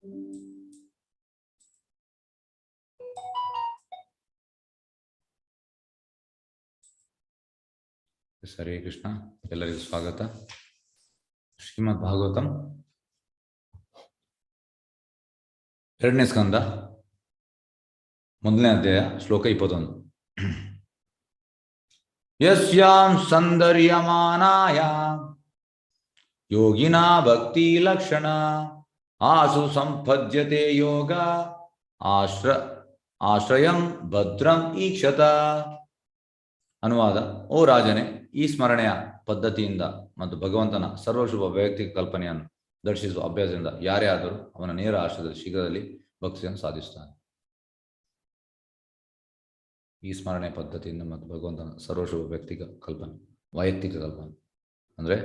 ಹರೇ ಕೃಷ್ಣ. ಎಲ್ಲರಿಗೂ ಸ್ವಾಗತ. ಶ್ರೀಮದ್ ಭಾಗವತಂ 2ನೇ ಸ್ಕಂದ 1ನೇ ಅಧ್ಯಾಯ ಶ್ಲೋಕ 21. ಯಸ್ಯಾಂ ಸಂದರ್ಯಮಾನಾಯ ಯೋಗಿನಾ ಭಕ್ತಿ ಲಕ್ಷಣ ಆಸು ಸಂಪದ್ಯತೆ ಯೋಗ ಆಶ್ರಯಂ ಭದ್ರಂ ಈಕ್ಷತ. ಅನುವಾದ: ಓ ರಾಜನೇ, ಈ ಸ್ಮರಣೆಯ ಪದ್ಧತಿಯಿಂದ ಮತ್ತು ಭಗವಂತನ ಸರ್ವಶುಭ ವೈಯಕ್ತಿಕ ಕಲ್ಪನೆಯನ್ನು ದರ್ಶಿಸುವ ಅಭ್ಯಾಸದಿಂದ ಯಾರೇ ಆದರೂ ಅವನ ನೇರ ಆಶ್ರಯದಲ್ಲಿ ಶೀಘ್ರದಲ್ಲಿ ಭಕ್ತಿಯನ್ನು ಸಾಧಿಸುತ್ತಾನೆ. ಈ ಸ್ಮರಣೆಯ ಪದ್ಧತಿಯಿಂದ ಮತ್ತು ಭಗವಂತನ ಸರ್ವಶುಭ ವೈಯಕ್ತಿಕ ಕಲ್ಪನೆ ಅಂದರೆ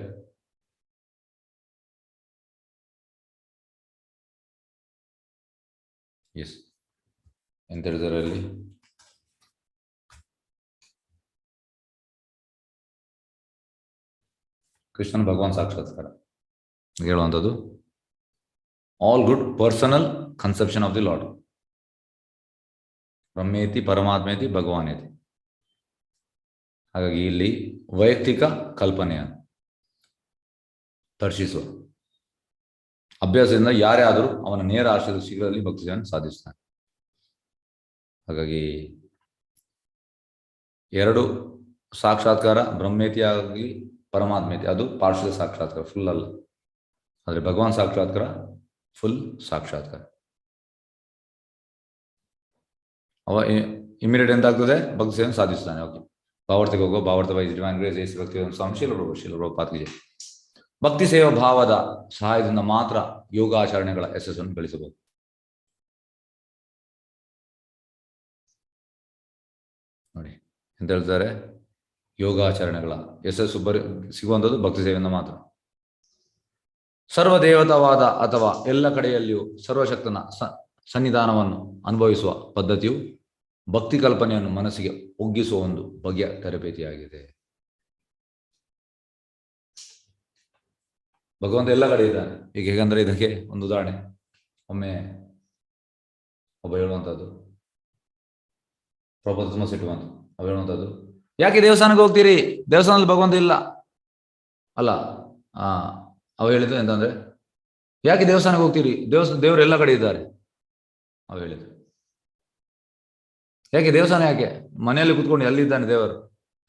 ಎಂತ ಹೇಳಿದರಲ್ಲಿ ಕೃಷ್ಣನ ಭಗವಾನ್ ಸಾಕ್ಷಾತ್ಕಾರ ಹೇಳುವಂಥದ್ದು all good personal conception of the lord. ಬ್ರಹ್ಮೇತಿ ಪರಮಾತ್ಮೇತಿ ಭಗವಾನೇತಿ. ಹಾಗಾಗಿ ಇಲ್ಲಿ ವೈಯಕ್ತಿಕ ಕಲ್ಪನೆಯನ್ನು ದರ್ಶಿಸುವ ಅಭ್ಯಾಸದಿಂದ ಯಾರೇ ಆದರೂ ಅವನ ನೇರ ಆಶ್ರಯದ ಶೀಘ್ರದಲ್ಲಿ ಭಕ್ತಿಯನ್ನು ಸಾಧಿಸ್ತಾನೆ. ಹಾಗಾಗಿ 2 ಸಾಕ್ಷಾತ್ಕಾರ, ಬ್ರಹ್ಮೇತಿ ಆಗಲಿ ಪರಮಾತ್ಮೇತಿ, ಅದು ಪಾರ್ಶ್ವದ ಸಾಕ್ಷಾತ್ಕಾರ, ಫುಲ್ ಅಲ್ಲ. ಆದರೆ ಭಗವಾನ್ ಸಾಕ್ಷಾತ್ಕಾರ ಫುಲ್ ಸಾಕ್ಷಾತ್ಕಾರ. ಅವ ಇಮಿಡಿಯೇಟ್ ಎಂತಾಗ್ತದೆ, ಭಕ್ತಿಯನ್ನು ಸಾಧಿಸ್ತಾನೆ. ಓಕೆ, ಭಾವಾರ್ಥಕ್ಕೆ ಹೋಗೋ ಭಾವಾರ್ಥ ವೈಸ್ ಡಿವೈನ್ ಗ್ರೇಸ್ ಭಕ್ತಿ ಸ್ವಾಮಿ ಶೀಲಪ್ರಭುಪಾದರಿಗೆ ಭಕ್ತಿ ಸೇವಾ ಭಾವದ ಸಹಾಯದಿಂದ ಮಾತ್ರ ಯೋಗಾಚರಣೆಗಳ ಯಶಸ್ಸನ್ನು ಗಳಿಸಬಹುದು. ನೋಡಿ ಎಂತ ಹೇಳ್ತಾರೆ, ಯೋಗಾಚರಣೆಗಳ ಯಶಸ್ಸು ಸಿಗುವಂಥದ್ದು ಭಕ್ತಿ ಸೇವೆಯಿಂದ ಮಾತ್ರ. ಸರ್ವದೇವತವಾದ ಅಥವಾ ಎಲ್ಲ ಕಡೆಯಲ್ಲಿಯೂ ಸರ್ವಶಕ್ತನ ಸನ್ನಿಧಾನವನ್ನು ಅನುಭವಿಸುವ ಪದ್ಧತಿಯು ಭಕ್ತಿ ಕಲ್ಪನೆಯನ್ನು ಮನಸ್ಸಿಗೆ ಒಗ್ಗಿಸುವ ಒಂದು ಬಗೆಯ ತರಬೇತಿಯಾಗಿದೆ. ಭಗವಂತ ಎಲ್ಲ ಕಡೆ ಇದ್ದಾನೆ. ಈಗ ಹೇಗಂದ್ರೆ ಇದಕ್ಕೆ ಒಂದು ಉದಾಹರಣೆ, ಒಮ್ಮೆ ಒಬ್ಬ ಹೇಳುವಂಥದ್ದು, ಪ್ರಭು ತುಂಬ ಸಿಟ್ಟುವಂತ ಅವ ಹೇಳುವಂಥದ್ದು, ಯಾಕೆ ದೇವಸ್ಥಾನಕ್ಕೆ ಹೋಗ್ತೀರಿ, ದೇವಸ್ಥಾನದಲ್ಲಿ ಭಗವಂತ ಇಲ್ಲ ಅಲ್ಲ. ಅವ ಹೇಳಿದ್ದು ಎಂತಂದ್ರೆ, ಯಾಕೆ ದೇವಸ್ಥಾನಕ್ಕೆ ಹೋಗ್ತೀರಿ, ದೇವರು ಎಲ್ಲ ಕಡೆ ಇದ್ದಾರೆ. ಅವ ಹೇಳಿದ್ದು, ಯಾಕೆ ದೇವಸ್ಥಾನ, ಯಾಕೆ ಮನೆಯಲ್ಲಿ ಕುತ್ಕೊಂಡು ಎಲ್ಲಿದ್ದಾನೆ ದೇವರು,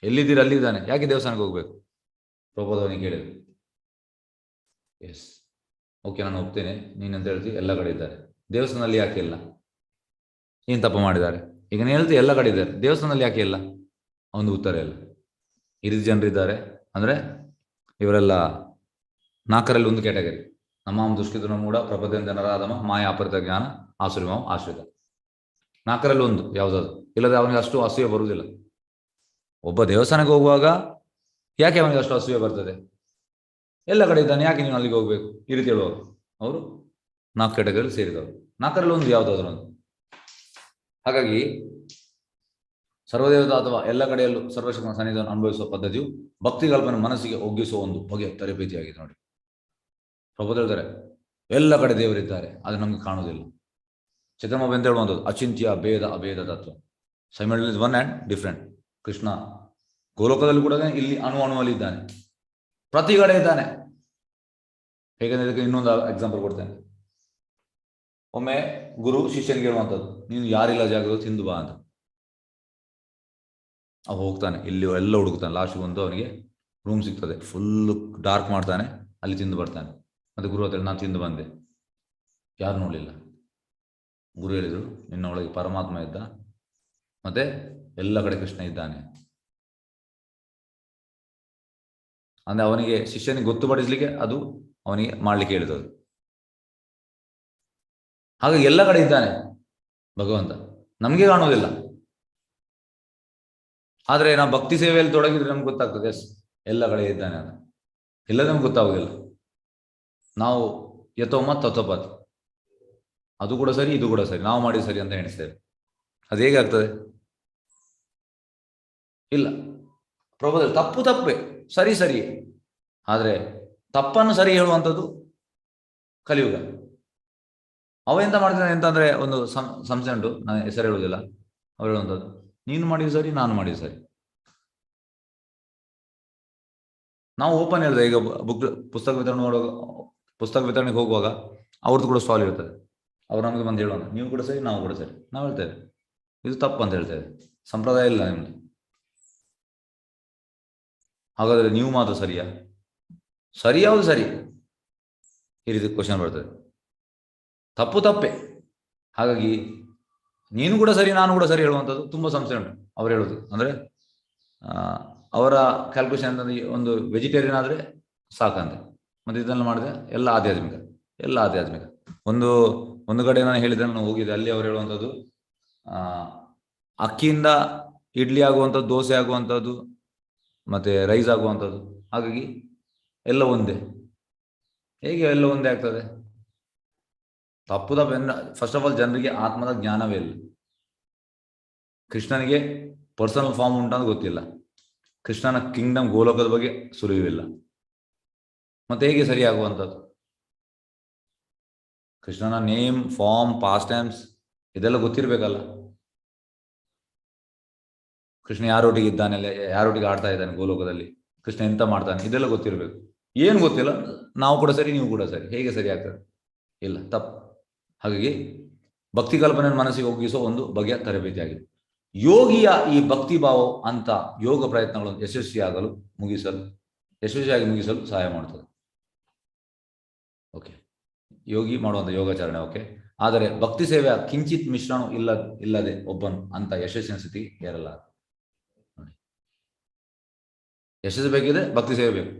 ಎಲ್ಲಿದ್ದೀರಿ ಅಲ್ಲಿದ್ದಾನೆ, ಯಾಕೆ ದೇವಸ್ಥಾನಕ್ಕೆ ಹೋಗ್ಬೇಕು. ಪ್ರಬೋಧವನಿಗೆ ಕೇಳಿದ್ರು, ಎಸ್ ಓಕೆ ನಾನು ಒಪ್ತೇನೆ, ನೀನಂತ ಹೇಳ್ತೀವಿ ಎಲ್ಲ ಕಡೆ ಇದ್ದಾರೆ, ದೇವಸ್ಥಾನದಲ್ಲಿ ಯಾಕೆ ಇಲ್ಲ, ಏನು ತಪ್ಪು ಮಾಡಿದ್ದಾರೆ. ಈಗ ನೀನು ಹೇಳ್ತೀವಿ ಎಲ್ಲ ಕಡೆ ಇದ್ದಾರೆ, ದೇವಸ್ಥಾನದಲ್ಲಿ ಯಾಕೆ ಇಲ್ಲ. ಒಂದು ಉತ್ತರ ಇಲ್ಲ. ಈ ರೀತಿ ಜನರಿದ್ದಾರೆ. ಅಂದರೆ ಇವರೆಲ್ಲ 4ರಲ್ಲಿ 1 ಕ್ಯಾಟಗರಿ. ನಮಾಂ ದುಷ್ಕೃತನ ಮೂಢ ಪ್ರಪದ ಜನರಾಧಮ ಮಾಯ ಅಪರಿತ ಜ್ಞಾನ ಆಸುರಿಮಾವ್ ಆಶ್ರಿತ. 4ರಲ್ಲಿ 1 ಯಾವುದಾದ್ರು. ಇಲ್ಲದೆ ಅವನಿಗೆ ಅಷ್ಟು ಅಸೂಯೆ ಬರುವುದಿಲ್ಲ. ಒಬ್ಬ ದೇವಸ್ಥಾನಕ್ಕೆ ಹೋಗುವಾಗ ಯಾಕೆ ಅವನಿಗೆ ಅಷ್ಟು ಅಸೂಯೆ ಬರ್ತದೆ, ಎಲ್ಲ ಕಡೆ ಇದ್ದಾನೆ, ಯಾಕೆ ನೀವು ಅಲ್ಲಿಗೆ ಹೋಗ್ಬೇಕು, ಈ ರೀತಿ ಹೇಳುವವರು ಅವರು 4 ಕ್ಯಾಟಗರಿ ಸೇರಿದವರು. 4ರಲ್ಲಿ 1 ಯಾವುದಾದ್ರು ಒಂದು. ಹಾಗಾಗಿ ಸರ್ವದೇವತ ಅಥವಾ ಎಲ್ಲ ಕಡೆಯಲ್ಲೂ ಸರ್ವಶಕ್ತನ ಸನ್ನಿಧಿಯನ್ನು ಅನುಭವಿಸುವ ಪದ್ಧತಿಯು ಭಕ್ತಿ ಕಲ್ಪನೆ ಮನಸ್ಸಿಗೆ ಒಗ್ಗಿಸುವ ಒಂದು ಬಗೆಯ ತರಬೇತಿಯಾಗಿದೆ. ನೋಡಿ, ಪ್ರಭು ಹೇಳ್ತಾರೆ ಎಲ್ಲ ಕಡೆ ದೇವರಿದ್ದಾರೆ, ಅದು ನಮ್ಗೆ ಕಾಣುವುದಿಲ್ಲ. ಚಿತ್ರಮಬ್ಬ ಅಂತ ಹೇಳುವಂಥದ್ದು ಅಚಿಂತ್ಯ ಭೇದ ಅಭೇದ ತತ್ವ, simultaneous one and different. Krishna ಗೋಲೋಕದಲ್ಲಿ ಕೂಡ ಇಲ್ಲಿ ಅಣುವಲ್ಲಿ ಇದ್ದಾನೆ, ಪ್ರತಿ ಕಡೆ ಇದ್ದಾನೆ. ಹೇಗೆಂದ್ರೆ ಇದಕ್ಕೆ ಇನ್ನೊಂದು ಎಕ್ಸಾಂಪಲ್ ಕೊಡ್ತೇನೆ. ಒಮ್ಮೆ ಗುರು ಶಿಷ್ಯನಿಗೆ ಹೇಳುವಂಥದ್ದು, ನೀನು ಯಾರಿಲ್ಲ ಜಾಗದಲ್ಲಿ ತಿಂದು ಬಾ ಅಂತ. ಅವ ಹೋಗ್ತಾನೆ, ಇಲ್ಲಿ ಎಲ್ಲ ಹುಡುಕ್ತಾನೆ, ಲಾಸ್ಟ್ಗೆ ಒಂದು ಅವನಿಗೆ ರೂಮ್ ಸಿಗ್ತದೆ, ಫುಲ್ಲು ಡಾರ್ಕ್ ಮಾಡ್ತಾನೆ, ಅಲ್ಲಿ ತಿಂದು ಬರ್ತಾನೆ. ಮತ್ತೆ ಗುರು ಹತ್ರ ನಾನು ತಿಂದು ಬಂದೆ, ಯಾರು ನೋಡಲಿಲ್ಲ. ಗುರು ಹೇಳಿದರು, ನಿನ್ನ ಒಳಗೆ ಪರಮಾತ್ಮ ಇದ್ದ, ಮತ್ತೆ ಎಲ್ಲ ಕಡೆ ಕೃಷ್ಣ ಇದ್ದಾನೆ. ಅಂದರೆ ಅವನಿಗೆ ಶಿಷ್ಯನಿಗೆ ಗೊತ್ತುಪಡಿಸ್ಲಿಕ್ಕೆ ಅದು ಅವನಿಗೆ ಮಾಡ್ಲಿಕ್ಕೆ ಹೇಳಿದದು. ಹಾಗಾಗಿ ಎಲ್ಲ ಕಡೆ ಇದ್ದಾನೆ ಭಗವಂತ, ನಮಗೆ ಕಾಣುವುದಿಲ್ಲ. ಆದರೆ ನಾವು ಭಕ್ತಿ ಸೇವೆಯಲ್ಲಿ ತೊಡಗಿದ್ರೆ ನಮ್ಗೆ ಗೊತ್ತಾಗ್ತದೆ, ಎಸ್ ಎಲ್ಲ ಕಡೆ ಇದ್ದಾನೆ ಅಂತ. ಇಲ್ಲ ನಮ್ಗೆ ಗೊತ್ತಾಗುದಿಲ್ಲ. ನಾವು ಯಥೋಮತ್ ತಥೋಪತ್, ಅದು ಕೂಡ ಸರಿ ಇದು ಕೂಡ ಸರಿ, ನಾವು ಮಾಡಿ ಸರಿ ಅಂತ ಎಣಿಸ್ತೇವೆ. ಅದು ಹೇಗೆ ಆಗ್ತದೆ, ಇಲ್ಲ. ಪ್ರಭುದಲ್ಲಿ ತಪ್ಪು ತಪ್ಪೇ, ಸರಿ ಸರಿ. ಆದರೆ ತಪ್ಪನ್ನು ಸರಿ ಹೇಳುವಂಥದ್ದು ಕಲಿಯುಗ. ಅವ ಎಂತ ಮಾಡ್ತಾನೆ ಅಂತಂದ್ರೆ ಒಂದು ಸಂಸ್ಥೆ ಉಂಟು, ನಾನು ಹೆಸರು ಹೇಳುವುದಿಲ್ಲ, ಅವ್ರು ಹೇಳುವಂಥದ್ದು, ನೀನು ಮಾಡಿದ ಸರಿ, ನಾನು ಮಾಡಿದ ಸರಿ. ನಾವು ಓಪನ್ ಹೇಳಿದೆ, ಈಗ ಪುಸ್ತಕ ವಿತರಣೆಗೆ ಹೋಗುವಾಗ ಅವ್ರದ್ದು ಕೂಡ ಸ್ಟಾಲ್ ಇರ್ತದೆ. ಅವ್ರು ನಮಗೆ ಬಂದು ಹೇಳೋಣ, ನೀವು ಕೂಡ ಸರಿ, ನಾವು ಕೂಡ ಸರಿ. ನಾವು ಹೇಳ್ತೇವೆ ಇದು ತಪ್ಪು ಅಂತ ಹೇಳ್ತೇವೆ, ಸಂಪ್ರದಾಯ ಇಲ್ಲ ನಿಮ್ದು. ಹಾಗಾದ್ರೆ ನೀವು ಮಾತ್ರ ಸರಿಯಾ? ಸರಿ ಯಾವುದು ಸರಿ? ಈ ರೀತಿ ಕ್ವಶನ್ ಬರ್ತದೆ. ತಪ್ಪು ತಪ್ಪೆ. ಹಾಗಾಗಿ ನೀನು ಕೂಡ ಸರಿ, ನಾನು ಕೂಡ ಸರಿ ಹೇಳುವಂಥದ್ದು ತುಂಬಾ ಸಂಸ್ಥೆ ಉಂಟು. ಅವ್ರು ಹೇಳೋದು ಅಂದ್ರೆ ಅವರ ಕ್ಯಾಲ್ಕುಲೇಷನ್ ಅಂತಂದ್ರೆ ಒಂದು ವೆಜಿಟೇರಿಯನ್ ಆದರೆ ಸಾಕಂತೆ, ಮತ್ತೆ ಇದನ್ನು ಮಾಡಿದ್ರೆ ಎಲ್ಲ ಆಧ್ಯಾತ್ಮಿಕ. ಒಂದು ಕಡೆ ನಾನು ಹೇಳಿದೆ, ನಾನು ಹೋಗಿದ್ದೆ, ಅಲ್ಲಿ ಅವ್ರು ಹೇಳುವಂಥದ್ದು ಅಕ್ಕಿಯಿಂದ ಇಡ್ಲಿ ಆಗುವಂಥದ್ದು, ದೋಸೆ ಆಗುವಂಥದ್ದು, ಮತ್ತೆ ರೈಸ್ ಆಗುವಂಥದ್ದು. ಹಾಗಾಗಿ ಎಲ್ಲ ಒಂದೇ. ಹೇಗೆ ಎಲ್ಲ ಒಂದೇ ಆಗ್ತದೆ? ತಪ್ಪು ಫಸ್ಟ್ ಆಫ್ ಆಲ್ ಜನರಿಗೆ ಆತ್ಮದ ಜ್ಞಾನವೇ ಇಲ್ಲ. ಕೃಷ್ಣನಿಗೆ ಪರ್ಸನಲ್ ಫಾರ್ಮ್ ಉಂಟಂತ ಗೊತ್ತಿಲ್ಲ. ಕೃಷ್ಣನ ಕಿಂಗ್ಡಮ್ ಗೋಲೋಕದ ಬಗ್ಗೆ ಸುಳಿವಿಲ್ಲ. ಮತ್ತೆ ಹೇಗೆ ಸರಿಯಾಗುವಂಥದ್ದು? ಕೃಷ್ಣನ ನೇಮ್, ಫಾರ್ಮ್, ಪಾಸ್ಟ್ ಟೈಮ್ಸ್ ಇದೆಲ್ಲ ಗೊತ್ತಿರಬೇಕಲ್ಲ. ಕೃಷ್ಣ ಯಾರೊಟ್ಟಿಗೆ ಇದ್ದಾನೆ, ಯಾರೊಟ್ಟಿಗೆ ಆಡ್ತಾ ಇದ್ದಾನೆ ಗೋಲೋಕದಲ್ಲಿ, ಕೃಷ್ಣ ಎಂತ ಮಾಡ್ತಾನೆ, ಇದೆಲ್ಲ ಗೊತ್ತಿರಬೇಕು. ಏನು ಗೊತ್ತಿಲ್ಲ, ನಾವು ಕೂಡ ಸರಿ, ನೀವು ಕೂಡ ಸರಿ, ಹೇಗೆ ಸರಿ ಆಗ್ತದೆ? ಇಲ್ಲ, ತಪ್ಪು. ಹಾಗಾಗಿ ಭಕ್ತಿ ಕಲ್ಪನೆ ಮನಸ್ಸಿಗೆ ಒಗ್ಗಿಸುವ ಒಂದು ಬಗೆಯ ತರಬೇತಿ ಆಗಿದೆ. ಯೋಗಿಯ ಈ ಭಕ್ತಿ ಭಾವ ಅಂತ ಯೋಗ ಪ್ರಯತ್ನಗಳನ್ನು ಯಶಸ್ವಿಯಾಗಿ ಮುಗಿಸಲು ಸಹಾಯ ಮಾಡ್ತದೆ. ಓಕೆ, ಯೋಗಿ ಮಾಡುವಂಥ ಯೋಗಾಚರಣೆ ಓಕೆ. ಆದರೆ ಭಕ್ತಿ ಸೇವೆಯ ಕಿಂಚಿತ್ ಮಿಶ್ರಣ ಇಲ್ಲದೆ ಒಬ್ಬನು ಅಂತ ಯಶಸ್ಸಿನ ಸ್ಥಿತಿ ಏರಲ್ಲ. ಯಶಸ್ಸು ಬೇಕಿದೆ, ಭಕ್ತಿ ಸೇವೆ ಬೇಕು,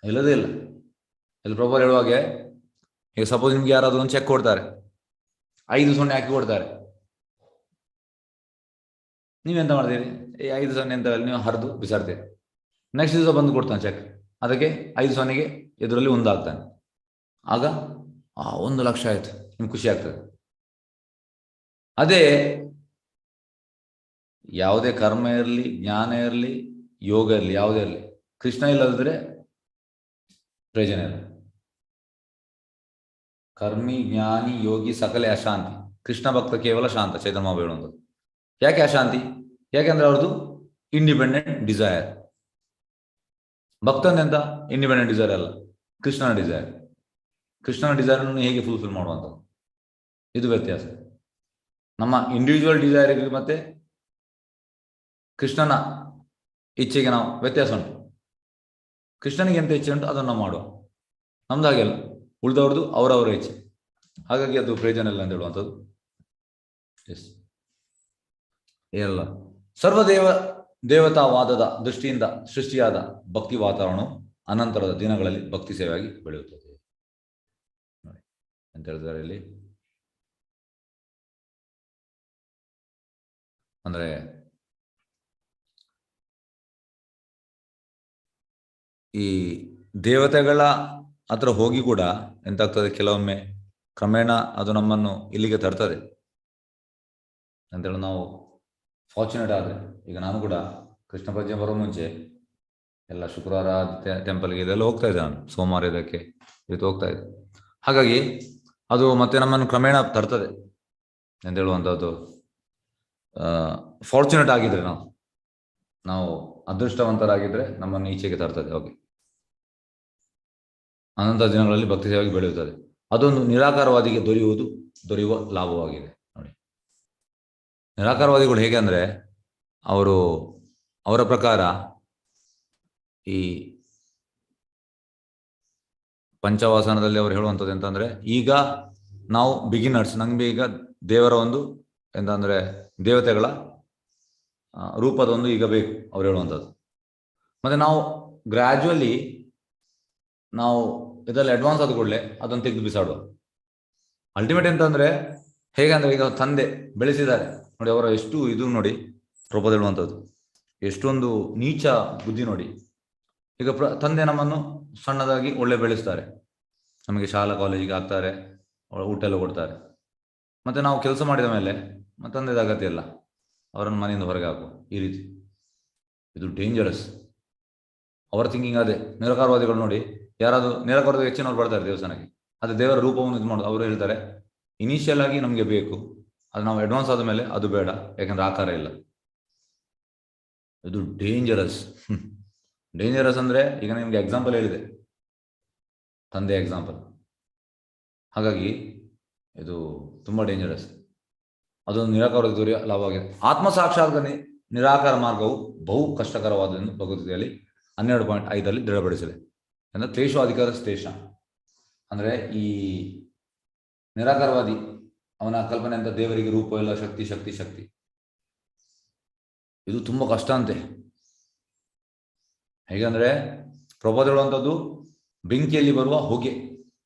ಇಲ್ಲದೇ ಇಲ್ಲ. ಇಲ್ಲಿ ಪ್ರಭು ಹೇಳುವಾಗೆ, ಈಗ ಸಪೋಸ್ ನಿಮ್ಗೆ ಯಾರಾದ್ರೂ ಒಂದು ಚೆಕ್ ಕೊಡ್ತಾರೆ, 5 ಹಾಕಿ ಕೊಡ್ತಾರೆ, ನೀವೆಂತ ಮಾಡ್ತೀರಿ? 5 ಅಂತ ನೀವು ಹರಿದು ಬಿಸಾಡ್ತೀರಿ. ನೆಕ್ಸ್ಟ್ ದಿವಸ ಬಂದು ಕೊಡ್ತಾನೆ ಚೆಕ್, ಅದಕ್ಕೆ 5 ಎದುರಲ್ಲಿ 1 ಆಗ್ತಾನೆ. ಆಗ 1 ಲಕ್ಷ ಆಯ್ತು, ನಿಮ್ಗೆ ಖುಷಿ ಆಗ್ತದೆ. ಅದೇ ಯಾವುದೇ ಕರ್ಮ ಇರಲಿ, ಜ್ಞಾನ ಇರಲಿ, ಯೋಗ ಇರಲಿ, ಯಾವುದೇ ಇರಲಿ, ಕೃಷ್ಣ ಇಲ್ಲದಿದ್ರೆ ಪ್ರಯೋಜನ ಇಲ್ಲ. ಕರ್ಮಿ, ಜ್ಞಾನಿ, ಯೋಗಿ ಸಕಲೆ ಅಶಾಂತಿ, ಕೃಷ್ಣ ಭಕ್ತ ಕೇವಲ ಶಾಂತ. ಚೈತನ್ಯ ಮಹಾಪ್ರಭು ಹೇಳುವಂಥದ್ದು. ಯಾಕೆ ಅಶಾಂತಿ? ಯಾಕೆಂದ್ರೆ ಅವ್ರದ್ದು ಇಂಡಿಪೆಂಡೆಂಟ್ ಡಿಸೈರ್. ಭಕ್ತಂದೆಂತ ಇಂಡಿಪೆಂಡೆಂಟ್ ಡಿಸೈರ್ ಅಲ್ಲ, ಕೃಷ್ಣನ ಡಿಸೈರ್. ಕೃಷ್ಣನ ಡಿಸೈರ್ ಅನ್ನು ಹೇಗೆ ಫುಲ್ಫಿಲ್ ಮಾಡುವಂಥದ್ದು, ಇದು ವ್ಯತ್ಯಾಸ. ನಮ್ಮ ಇಂಡಿವಿಜುವಲ್ ಡಿಸೈರ್ ಮತ್ತೆ ಕೃಷ್ಣನ ಇಚ್ಛೆಗೆ ನಾವು ವ್ಯತ್ಯಾಸ ಉಂಟು. ಕೃಷ್ಣನಿಗೆ ಎಂತ ಇಚ್ಛೆ ಉಂಟು ಅದನ್ನು ನಾವು ಮಾಡುವ, ನಮ್ದು ಹಾಗೆಲ್ಲ, ಉಳಿದವ್ರದ್ದು ಅವರವರ ಇಚ್ಛೆ. ಹಾಗಾಗಿ ಅದು ಪ್ರಯೋಜನ ಇಲ್ಲ ಅಂತ ಹೇಳುವಂಥದ್ದು. ಎಸ್, ಏನಲ್ಲ, ದೇವತಾವಾದದ ದೃಷ್ಟಿಯಿಂದ ಸೃಷ್ಟಿಯಾದ ಭಕ್ತಿ ವಾತಾವರಣವು ಅನಂತರದ ದಿನಗಳಲ್ಲಿ ಭಕ್ತಿ ಸೇವೆಯಾಗಿ ಬೆಳೆಯುತ್ತದೆ ಅಂತ ಹೇಳಿದ್ದಾರೆ ಇಲ್ಲಿ. ಅಂದ್ರೆ ಈ ದೇವತೆಗಳ ಹತ್ರ ಹೋಗಿ ಕೂಡ ಎಂತಾಗ್ತದೆ, ಕೆಲವೊಮ್ಮೆ ಕ್ರಮೇಣ ಅದು ನಮ್ಮನ್ನು ಇಲ್ಲಿಗೆ ತರ್ತದೆ ಅಂತೇಳಿ ನಾವು ಫಾರ್ಚುನೇಟ್ ಆದರೆ. ಈಗ ನಾನು ಕೂಡ ಕೃಷ್ಣ ಪ್ರಜ್ಞೆ ಬರೋ ಮುಂಚೆ ಎಲ್ಲ ಶುಕ್ರವಾರ ಟೆಂಪಲ್ಗೆ ಇದೆಲ್ಲ ಹೋಗ್ತಾ ಇದ್ದೆ, ನಾನು ಸೋಮವಾರ ಇದಕ್ಕೆ ಇವತ್ತು ಹೋಗ್ತಾ ಇದ್ದೆ. ಹಾಗಾಗಿ ಅದು ಮತ್ತೆ ನಮ್ಮನ್ನು ಕ್ರಮೇಣ ತರ್ತದೆ ಅಂತ ಹೇಳುವಂಥದ್ದು. ಫಾರ್ಚುನೇಟ್ ಆಗಿದ್ರೆ, ನಾವು ಅದೃಷ್ಟವಂತರಾಗಿದ್ರೆ ನಮ್ಮನ್ನು ಈಚೆಗೆ ತರ್ತದೆ. ಓಕೆ, ಅನಂತ ದಿನಗಳಲ್ಲಿ ಭಕ್ತಿ ಸೇವೆಯಾಗಿ ಬೆಳೆಯುತ್ತದೆ. ಅದೊಂದು ನಿರಾಕಾರವಾದಿಗೆ ದೊರೆಯುವ ಲಾಭವಾಗಿದೆ ನೋಡಿ. ನಿರಾಕಾರವಾದಿಗಳು ಹೇಗೆ ಅಂದ್ರೆ, ಅವರ ಪ್ರಕಾರ ಈ ಪಂಚವಾಸನದಲ್ಲಿ ಅವರು ಹೇಳುವಂಥದ್ದು ಎಂತಂದ್ರೆ, ಈಗ ನಾವು ಬಿಗಿನರ್ಸ್, ನಮ್ಗೆ ಈಗ ದೇವರ ಒಂದು ಎಂತಂದ್ರೆ ದೇವತೆಗಳ ರೂಪದೊಂದು ಈಗ ಬೇಕು ಅವ್ರು ಹೇಳುವಂಥದ್ದು. ಮತ್ತೆ ನಾವು ಗ್ರ್ಯಾಜುವಲಿ ನಾವು ಇದರಲ್ಲಿ ಅಡ್ವಾನ್ಸ್ ಆದ ಕೂಡಲೇ ಅದನ್ನು ತೆಗೆದು ಬಿಸಾಡುವ. ಅಲ್ಟಿಮೇಟ್ ಎಂತಂದ್ರೆ ಹೇಗಂದ್ರೆ, ಈಗ ತಂದೆ ಬೆಳೆಸಿದ್ದಾರೆ ನೋಡಿ, ಅವರ ಎಷ್ಟು ಇದು ನೋಡಿ, ರೂಪದ ಹೇಳುವಂಥದ್ದು ಎಷ್ಟೊಂದು ನೀಚ ಬುದ್ಧಿ ನೋಡಿ. ಈಗ ತಂದೆ ನಮ್ಮನ್ನು ಸಣ್ಣದಾಗಿ ಒಳ್ಳೆ ಬೆಳೆಸ್ತಾರೆ, ನಮಗೆ ಶಾಲಾ ಕಾಲೇಜಿಗೆ ಹಾಕ್ತಾರೆ, ಊಟ ಎಲ್ಲ ಕೊಡ್ತಾರೆ. ಮತ್ತೆ ನಾವು ಕೆಲಸ ಮಾಡಿದ ಮೇಲೆ ತಂದೆದ ಅಗತ್ಯ ಇಲ್ಲ, ಅವರನ್ನು ಮನೆಯಿಂದ ಹೊರಗೆ ಹಾಕುವ. ಈ ರೀತಿ ಇದು ಡೇಂಜರಸ್. ಅವರ ಥಿಂಕಿಂಗ್ ಅದೇ. ನಿರಾಕಾರವಾದಿಗಳು ನೋಡಿ, ಯಾರಾದರೂ ನಿರಾಕಾರದ ಹೆಚ್ಚಿನವ್ರು ಬರ್ತಾರೆ ದೇವಸ್ಥಾನಕ್ಕೆ, ಅದು ದೇವರ ರೂಪವನ್ನು ಇದು ಮಾಡೋದು. ಅವರು ಹೇಳ್ತಾರೆ, ಇನಿಷಿಯಲ್ ಆಗಿ ನಮಗೆ ಬೇಕು, ಅದು ನಾವು ಅಡ್ವಾನ್ಸ್ ಆದ ಮೇಲೆ ಅದು ಬೇಡ, ಯಾಕಂದ್ರೆ ಆಕಾರ ಇಲ್ಲ. ಇದು ಡೇಂಜರಸ್. ಡೇಂಜರಸ್ ಅಂದ್ರೆ ಈಗ ನಿಮ್ಗೆ ಎಕ್ಸಾಂಪಲ್ ಹೇಳಿದೆ, ತಂದೆ ಎಕ್ಸಾಂಪಲ್. ಹಾಗಾಗಿ ಇದು ತುಂಬಾ ಡೇಂಜರಸ್. ಅದೊಂದು ನಿರಾಕಾರ ದೂರ ಲಾಭವಾಗಿದೆ. ಆತ್ಮ ಸಾಕ್ಷಾತ್ಕಾರ ನಿರಾಕಾರ ಮಾರ್ಗವು ಬಹು ಕಷ್ಟಕರವಾದನ್ನು ಭಗವದ್ಗೀತೆಯಲ್ಲಿ 12.5 ದೃಢಪಡಿಸಿದೆ. ಅಂದ್ರೆ ಕ್ಲೇಶೋ ಅಧಿಕಾರ ಶ್ಲೇಷ ಅಂದ್ರೆ ಈ ನಿರಾಕಾರವಾದಿ ಅವನ ಕಲ್ಪನೆ ಅಂತ ದೇವರಿಗೆ ರೂಪ ಇಲ್ಲ, ಶಕ್ತಿ ಶಕ್ತಿ ಶಕ್ತಿ. ಇದು ತುಂಬಾ ಕಷ್ಟ ಅಂತೆ. ಹೇಗಂದ್ರೆ ಪ್ರಭಾದ ಹೇಳುವಂಥದ್ದು ಬೆಂಕಿಯಲ್ಲಿ ಬರುವ ಹೊಗೆ,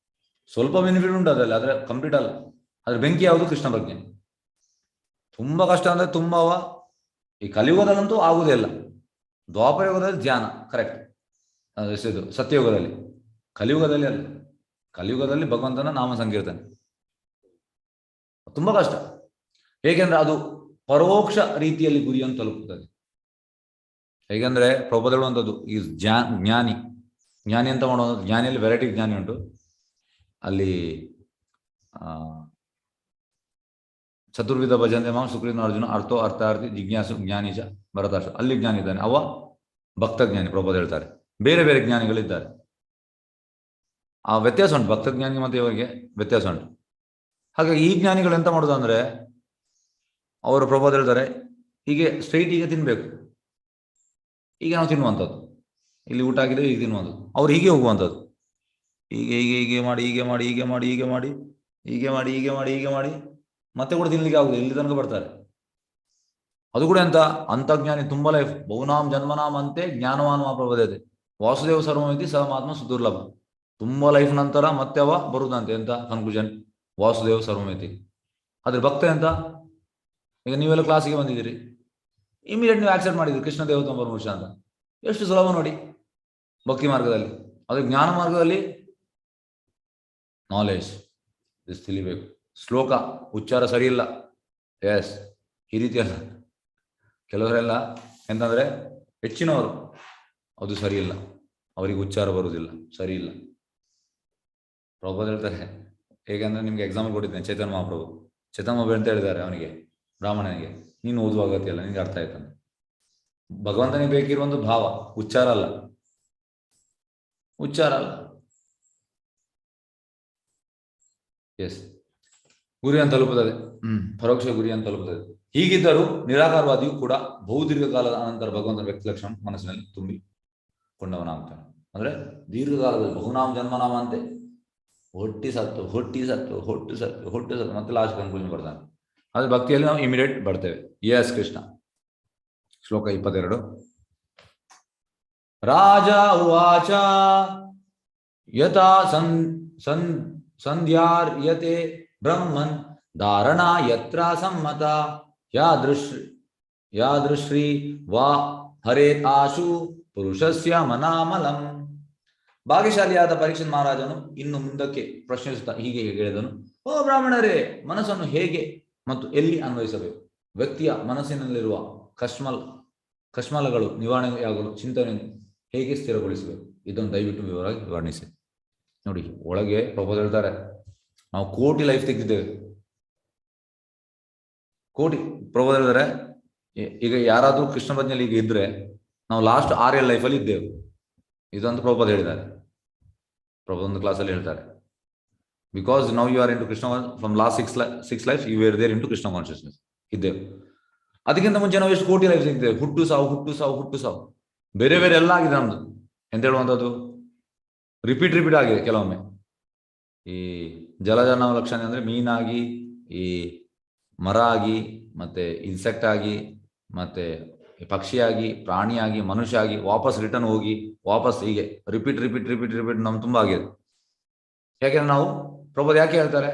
ಸ್ವಲ್ಪ ಬೆನಿಫಿಟ್ ಉಂಟು ಅದರಲ್ಲಿ, ಆದ್ರೆ ಕಂಪ್ಲೀಟ್ ಅಲ್ಲ. ಆದ್ರೆ ಬೆಂಕಿ ಯಾವುದು? ಕೃಷ್ಣ ಪ್ರಜ್ಞೆ. ತುಂಬಾ ಕಷ್ಟ ಅಂದ್ರೆ ತುಂಬವ. ಈ ಕಲಿಯುಗದಲ್ಲಂತೂ ಆಗುದೇ ಇಲ್ಲ. ದ್ವಾಪರ ಯುಗದಲ್ಲಿ ಧ್ಯಾನ ಕರೆಕ್ಟ್, ಇದು ಸತ್ಯಯುಗದಲ್ಲಿ. ಕಲಿಯುಗದಲ್ಲಿ ಅಲ್ಲ, ಕಲಿಯುಗದಲ್ಲಿ ಭಗವಂತನ ನಾಮ ಸಂಕೀರ್ತನೆ ತುಂಬಾ ಕಷ್ಟ. ಹೇಗೆಂದ್ರೆ ಅದು ಪರೋಕ್ಷ ರೀತಿಯಲ್ಲಿ ಗುರಿಯನ್ನು ತಲುಪುತ್ತದೆ. ಹೇಗೆಂದ್ರೆ ಪ್ರಭಾದ ಹೇಳುವಂಥದ್ದು ಈ ಜ್ಞಾನಿ ಜ್ಞಾನಿ ಅಂತ ಮಾಡುವಂಥ, ಜ್ಞಾನಿಯಲ್ಲಿ ವೆರೈಟಿ ಜ್ಞಾನಿ ಉಂಟು. ಅಲ್ಲಿ ಚತುರ್ವಿಧ ಭಜಂತೆ ಮಾಂ ಸುಕೃತ ಅರ್ಜುನ ಅರ್ಥೋ ಅರ್ಥಾರ್ಥಿ ಜಿಜ್ಞಾಸು ಜ್ಞಾನಿಜ ಭರತಾಶ. ಅಲ್ಲಿ ಜ್ಞಾನಿ ಇದ್ದಾನೆ, ಅವ ಭಕ್ತ ಜ್ಞಾನಿ. ಪ್ರಭಾದ ಹೇಳ್ತಾರೆ ಬೇರೆ ಬೇರೆ ಜ್ಞಾನಿಗಳಿದ್ದಾರೆ. ಆ ವ್ಯತ್ಯಾಸ ಉಂಟು, ಭಕ್ತ ಜ್ಞಾನಿ ಮತ್ತೆ ಇವರಿಗೆ ವ್ಯತ್ಯಾಸ ಉಂಟು. ಹಾಗಾಗಿ ಈ ಜ್ಞಾನಿಗಳು ಎಂತ ಮಾಡೋದು ಅಂದ್ರೆ, ಅವರು ಪ್ರಭಾದ ಹೇಳ್ತಾರೆ ಹೀಗೆ ಸ್ಟ್ರೈಟ್ ಈಗ ತಿನ್ಬೇಕು, ಈಗ ನಾವು ತಿನ್ನುವಂಥದ್ದು, ಇಲ್ಲಿ ಊಟ ಆಗಿದೆ ಈಗ ತಿನ್ನುವಂಥದ್ದು. ಅವ್ರು ಹೀಗೆ ಹೋಗುವಂಥದ್ದು, ಹೀಗೆ ಹೀಗೆ ಹೀಗೆ ಮಾಡಿ ಹೀಗೆ ಮಾಡಿ ಹೀಗೆ ಮಾಡಿ ಹೀಗೆ ಮಾಡಿ ಹೀಗೆ ಮಾಡಿ ಹೀಗೆ ಮಾಡಿ ಹೀಗೆ ಮಾಡಿ ಮತ್ತೆ ಕೂಡ ತಿನ್ಲಿಕ್ಕೆ ಆಗುದು, ಇಲ್ಲಿ ತನಕ ಬರ್ತಾರೆ. ಅದು ಕೂಡ ಎಂತ ಅಂತಜ್ಞಾನಿ ತುಂಬಾ ಲೈಫ್. ಬಹುನಾಮ್ ಜನ್ಮನಾಮ್ ಅಂತೆ ಜ್ಞಾನವಾನ್ ಪ್ರಭಾದೆ ವಾಸುದೇವ ಸರ್ವಮಿತಿ ಸ ಮಾತ್ಮ ಸುದುರ್ಲಭ. ತುಂಬಾ ಲೈಫ್ ನಂತರ ಮತ್ತೆ ಅವ ಬರುದಂತೆ. ಎಂತ ಕನ್ಕ್ಲೂಷನ್? ವಾಸುದೇವ ಸರ್ವಮಿತಿ. ಆದ್ರೆ ಭಕ್ತ ಎಂತ? ಈಗ ನೀವೆಲ್ಲ ಕ್ಲಾಸಿಗೆ ಬಂದಿದ್ದೀರಿ, ಇಮಿಡಿಯೇಟ್ ನೀವು ಆಕ್ಸೆಪ್ಟ್ ಮಾಡಿದ್ರಿ ಕೃಷ್ಣ ದೇವತಮ ಪರಮರ್ಶ ಅಂತ. ಎಷ್ಟು ಸುಲಭ ನೋಡಿ ಭಕ್ತಿ ಮಾರ್ಗದಲ್ಲಿ. ಅದು ಜ್ಞಾನ ಮಾರ್ಗದಲ್ಲಿ ನಾಲೆಜ್ ತಿಳಿಬೇಕು. ಶ್ಲೋಕ ಉಚ್ಚಾರ ಸರಿ ಇಲ್ಲ, ಎಸ್ ಈ ರೀತಿ ಅಲ್ಲ. ಕೆಲವರೆಲ್ಲ ಎಂತಂದ್ರೆ ಹೆಚ್ಚಿನವರು ಅದು ಸರಿ ಇಲ್ಲ, ಅವರಿಗೆ ಉಚ್ಚಾರ ಬರುವುದಿಲ್ಲ, ಸರಿ ಇಲ್ಲ. ಪ್ರಭುಪಾದ ಹೇಳ್ತಾರೆ, ಹೇಗೆಂದ್ರೆ ನಿಮ್ಗೆ ಎಕ್ಸಾಂಪಲ್ ಕೊಟ್ಟಿದ್ದೇನೆ. ಚೈತನ್ಯ ಮಹಾಪ್ರಭು ಅಂತ ಹೇಳಿದ್ದಾರೆ ಅವನಿಗೆ, ಬ್ರಾಹ್ಮಣನಿಗೆ, ನೀನು ಓದುವ ಅಗತ್ಯ ಇಲ್ಲ, ನಿನ್ಗೆ ಅರ್ಥ ಆಯ್ತಾನೆ. ಭಗವಂತನಿಗೆ ಬೇಕಿರುವ ಒಂದು ಭಾವ, ಉಚ್ಚಾರ ಅಲ್ಲ, ಉಚ್ಚಾರ ಅಲ್ಲ. ಎಸ್, ಗುರಿಯನ್ನು ತಲುಪುತ್ತದೆ. ಪರೋಕ್ಷ ಗುರಿಯನ್ನು ತಲುಪುತ್ತದೆ. ಹೀಗಿದ್ದರೂ ನಿರಾಕಾರವಾದಿಯು ಕೂಡ ಬಹುದೀರ್ಘ ಕಾಲದ ಅನಂತರ ಭಗವಂತನ ವ್ಯಕ್ತಿ ಲಕ್ಷಣ ಮನಸ್ಸಿನಲ್ಲಿ ತುಂಬಿಕೊಂಡವನಾಗ್ತಾನೆ. ಅಂದ್ರೆ ದೀರ್ಘಕಾಲದಲ್ಲಿ ಬಹುನಾಮ ಜನ್ಮನಾಮ ಅಂತೆ, ಹೊಟ್ಟಿ ಸತ್ತು ಹೊಟ್ಟಿ ಸತ್ತು ಹೊಟ್ಟು ಸತ್ತು ಹೊಟ್ಟು ಸತ್ತು ಮತ್ತೆ ಲಾಸ್ಟ್ ಕನ್ಕ್ಲೂಷನ್ ಬರ್ತಾನೆ. ಅದು ಭಕ್ತಿಯಲ್ಲಿ ನಾವು ಇಮಿಡಿಯೇಟ್ ಬರ್ತೇವೆ. ಎಸ್ ಕೃಷ್ಣ. ಶ್ಲೋಕ 22. ರಾಜ ಉವಾಚ ಯಥಾ ಸಂಧ್ಯಾರ್ಯತೆ ಬ್ರಹ್ಮನ್ ಧಾರಣಾ ಯತ್ರ ಸಮ್ಮತ ಯಾದೃಶ್ರೀ ವಾ ಹರೇತಾಶು ಪುರುಷಸ್ಯ ಮನಾಮಲಂ. ಭಾಗ್ಯಶಾಲಿಯಾದ ಪರೀಕ್ಷಿತ್ ಮಹಾರಾಜನು ಇನ್ನು ಮುಂದಕ್ಕೆ ಪ್ರಶ್ನಿಸುತ್ತಾ ಹೀಗೆ ಹೇಳಿದನು, ಓ ಬ್ರಾಹ್ಮಣರೇ, ಮನಸ್ಸನ್ನು ಹೇಗೆ ಮತ್ತು ಎಲ್ಲಿ ಅನ್ವಯಿಸಬೇಕು? ವ್ಯಕ್ತಿಯ ಮನಸ್ಸಿನಲ್ಲಿರುವ ಕಶ್ಮಲಗಳು ನಿವಾರಣೆಯಾಗಲು ಚಿಂತನೆಯನ್ನು ಹೇಗೆ ಸ್ಥಿರಗೊಳಿಸಬೇಕು? ಇದನ್ನು ದಯವಿಟ್ಟು ವಿವರವಾಗಿ ವರ್ಣಿಸಿ. ನೋಡಿ, ಒಳಗೆ ಪ್ರಭಾವ ಹೇಳ್ತಾರೆ, ನಾವು ಕೋಟಿ ಲೈಫ್ ತೆಗೆದಿದ್ದೇವೆ, ಕೋಟಿ. ಪ್ರಭಾವ ಹೇಳಿದರೆ, ಈಗ ಯಾರಾದ್ರೂ ಕೃಷ್ಣ ಪ್ರಜ್ಞೆಯಲ್ಲಿ ಈಗ ಇದ್ರೆ ನಾವು ಲಾಸ್ಟ್ 6 ಲೈಫಲ್ಲಿ ಇದ್ದೇವೆ. ಇದಂತ ಪ್ರಭಾವ ಹೇಳಿದ್ದಾರೆ, ಪ್ರಭಾವ ಒಂದು ಕ್ಲಾಸಲ್ಲಿ ಹೇಳ್ತಾರೆ. Because now you are into Krishna from last 6 life you were there into Krishna consciousness ಇದ್ದೇವೆ. ಅದಕ್ಕಿಂತ ಮುಂಚೆ ನಾವು ಎಷ್ಟು ಕೋಟಿ ಲೈಫ್ ಸಿಗ್ತೇವೆ, ಹುಟ್ಟು ಸಾವು ಹುಟ್ಟು ಸಾವು ಹುಟ್ಟು ಸಾವು, ಬೇರೆ ಬೇರೆ ಎಲ್ಲ ಆಗಿದೆ ನಮ್ದು. ಎಂತ ಹೇಳುವಂಥದ್ದು ರಿಪೀಟ್ ಆಗಿದೆ. ಕೆಲವೊಮ್ಮೆ ಈ ಜಲಜನವ ಲಕ್ಷಣ ಅಂದ್ರೆ ಮೀನಾಗಿ, ಈ ಮರ ಆಗಿ, ಮತ್ತೆ ಇನ್ಸೆಕ್ಟ್ ಆಗಿ, ಮತ್ತೆ ಪಕ್ಷಿಯಾಗಿ, ಪ್ರಾಣಿಯಾಗಿ, ಮನುಷ್ಯ ಆಗಿ, ವಾಪಸ್ ರಿಟರ್ನ್ ಹೋಗಿ ವಾಪಸ್ ಹೀಗೆ ರಿಪೀಟ್ ನಮ್ಗೆ ತುಂಬಾ ಆಗಿದೆ. ಯಾಕೆಂದ್ರೆ ನಾವು ಪ್ರಭು ಯಾಕೆ ಹೇಳ್ತಾರೆ,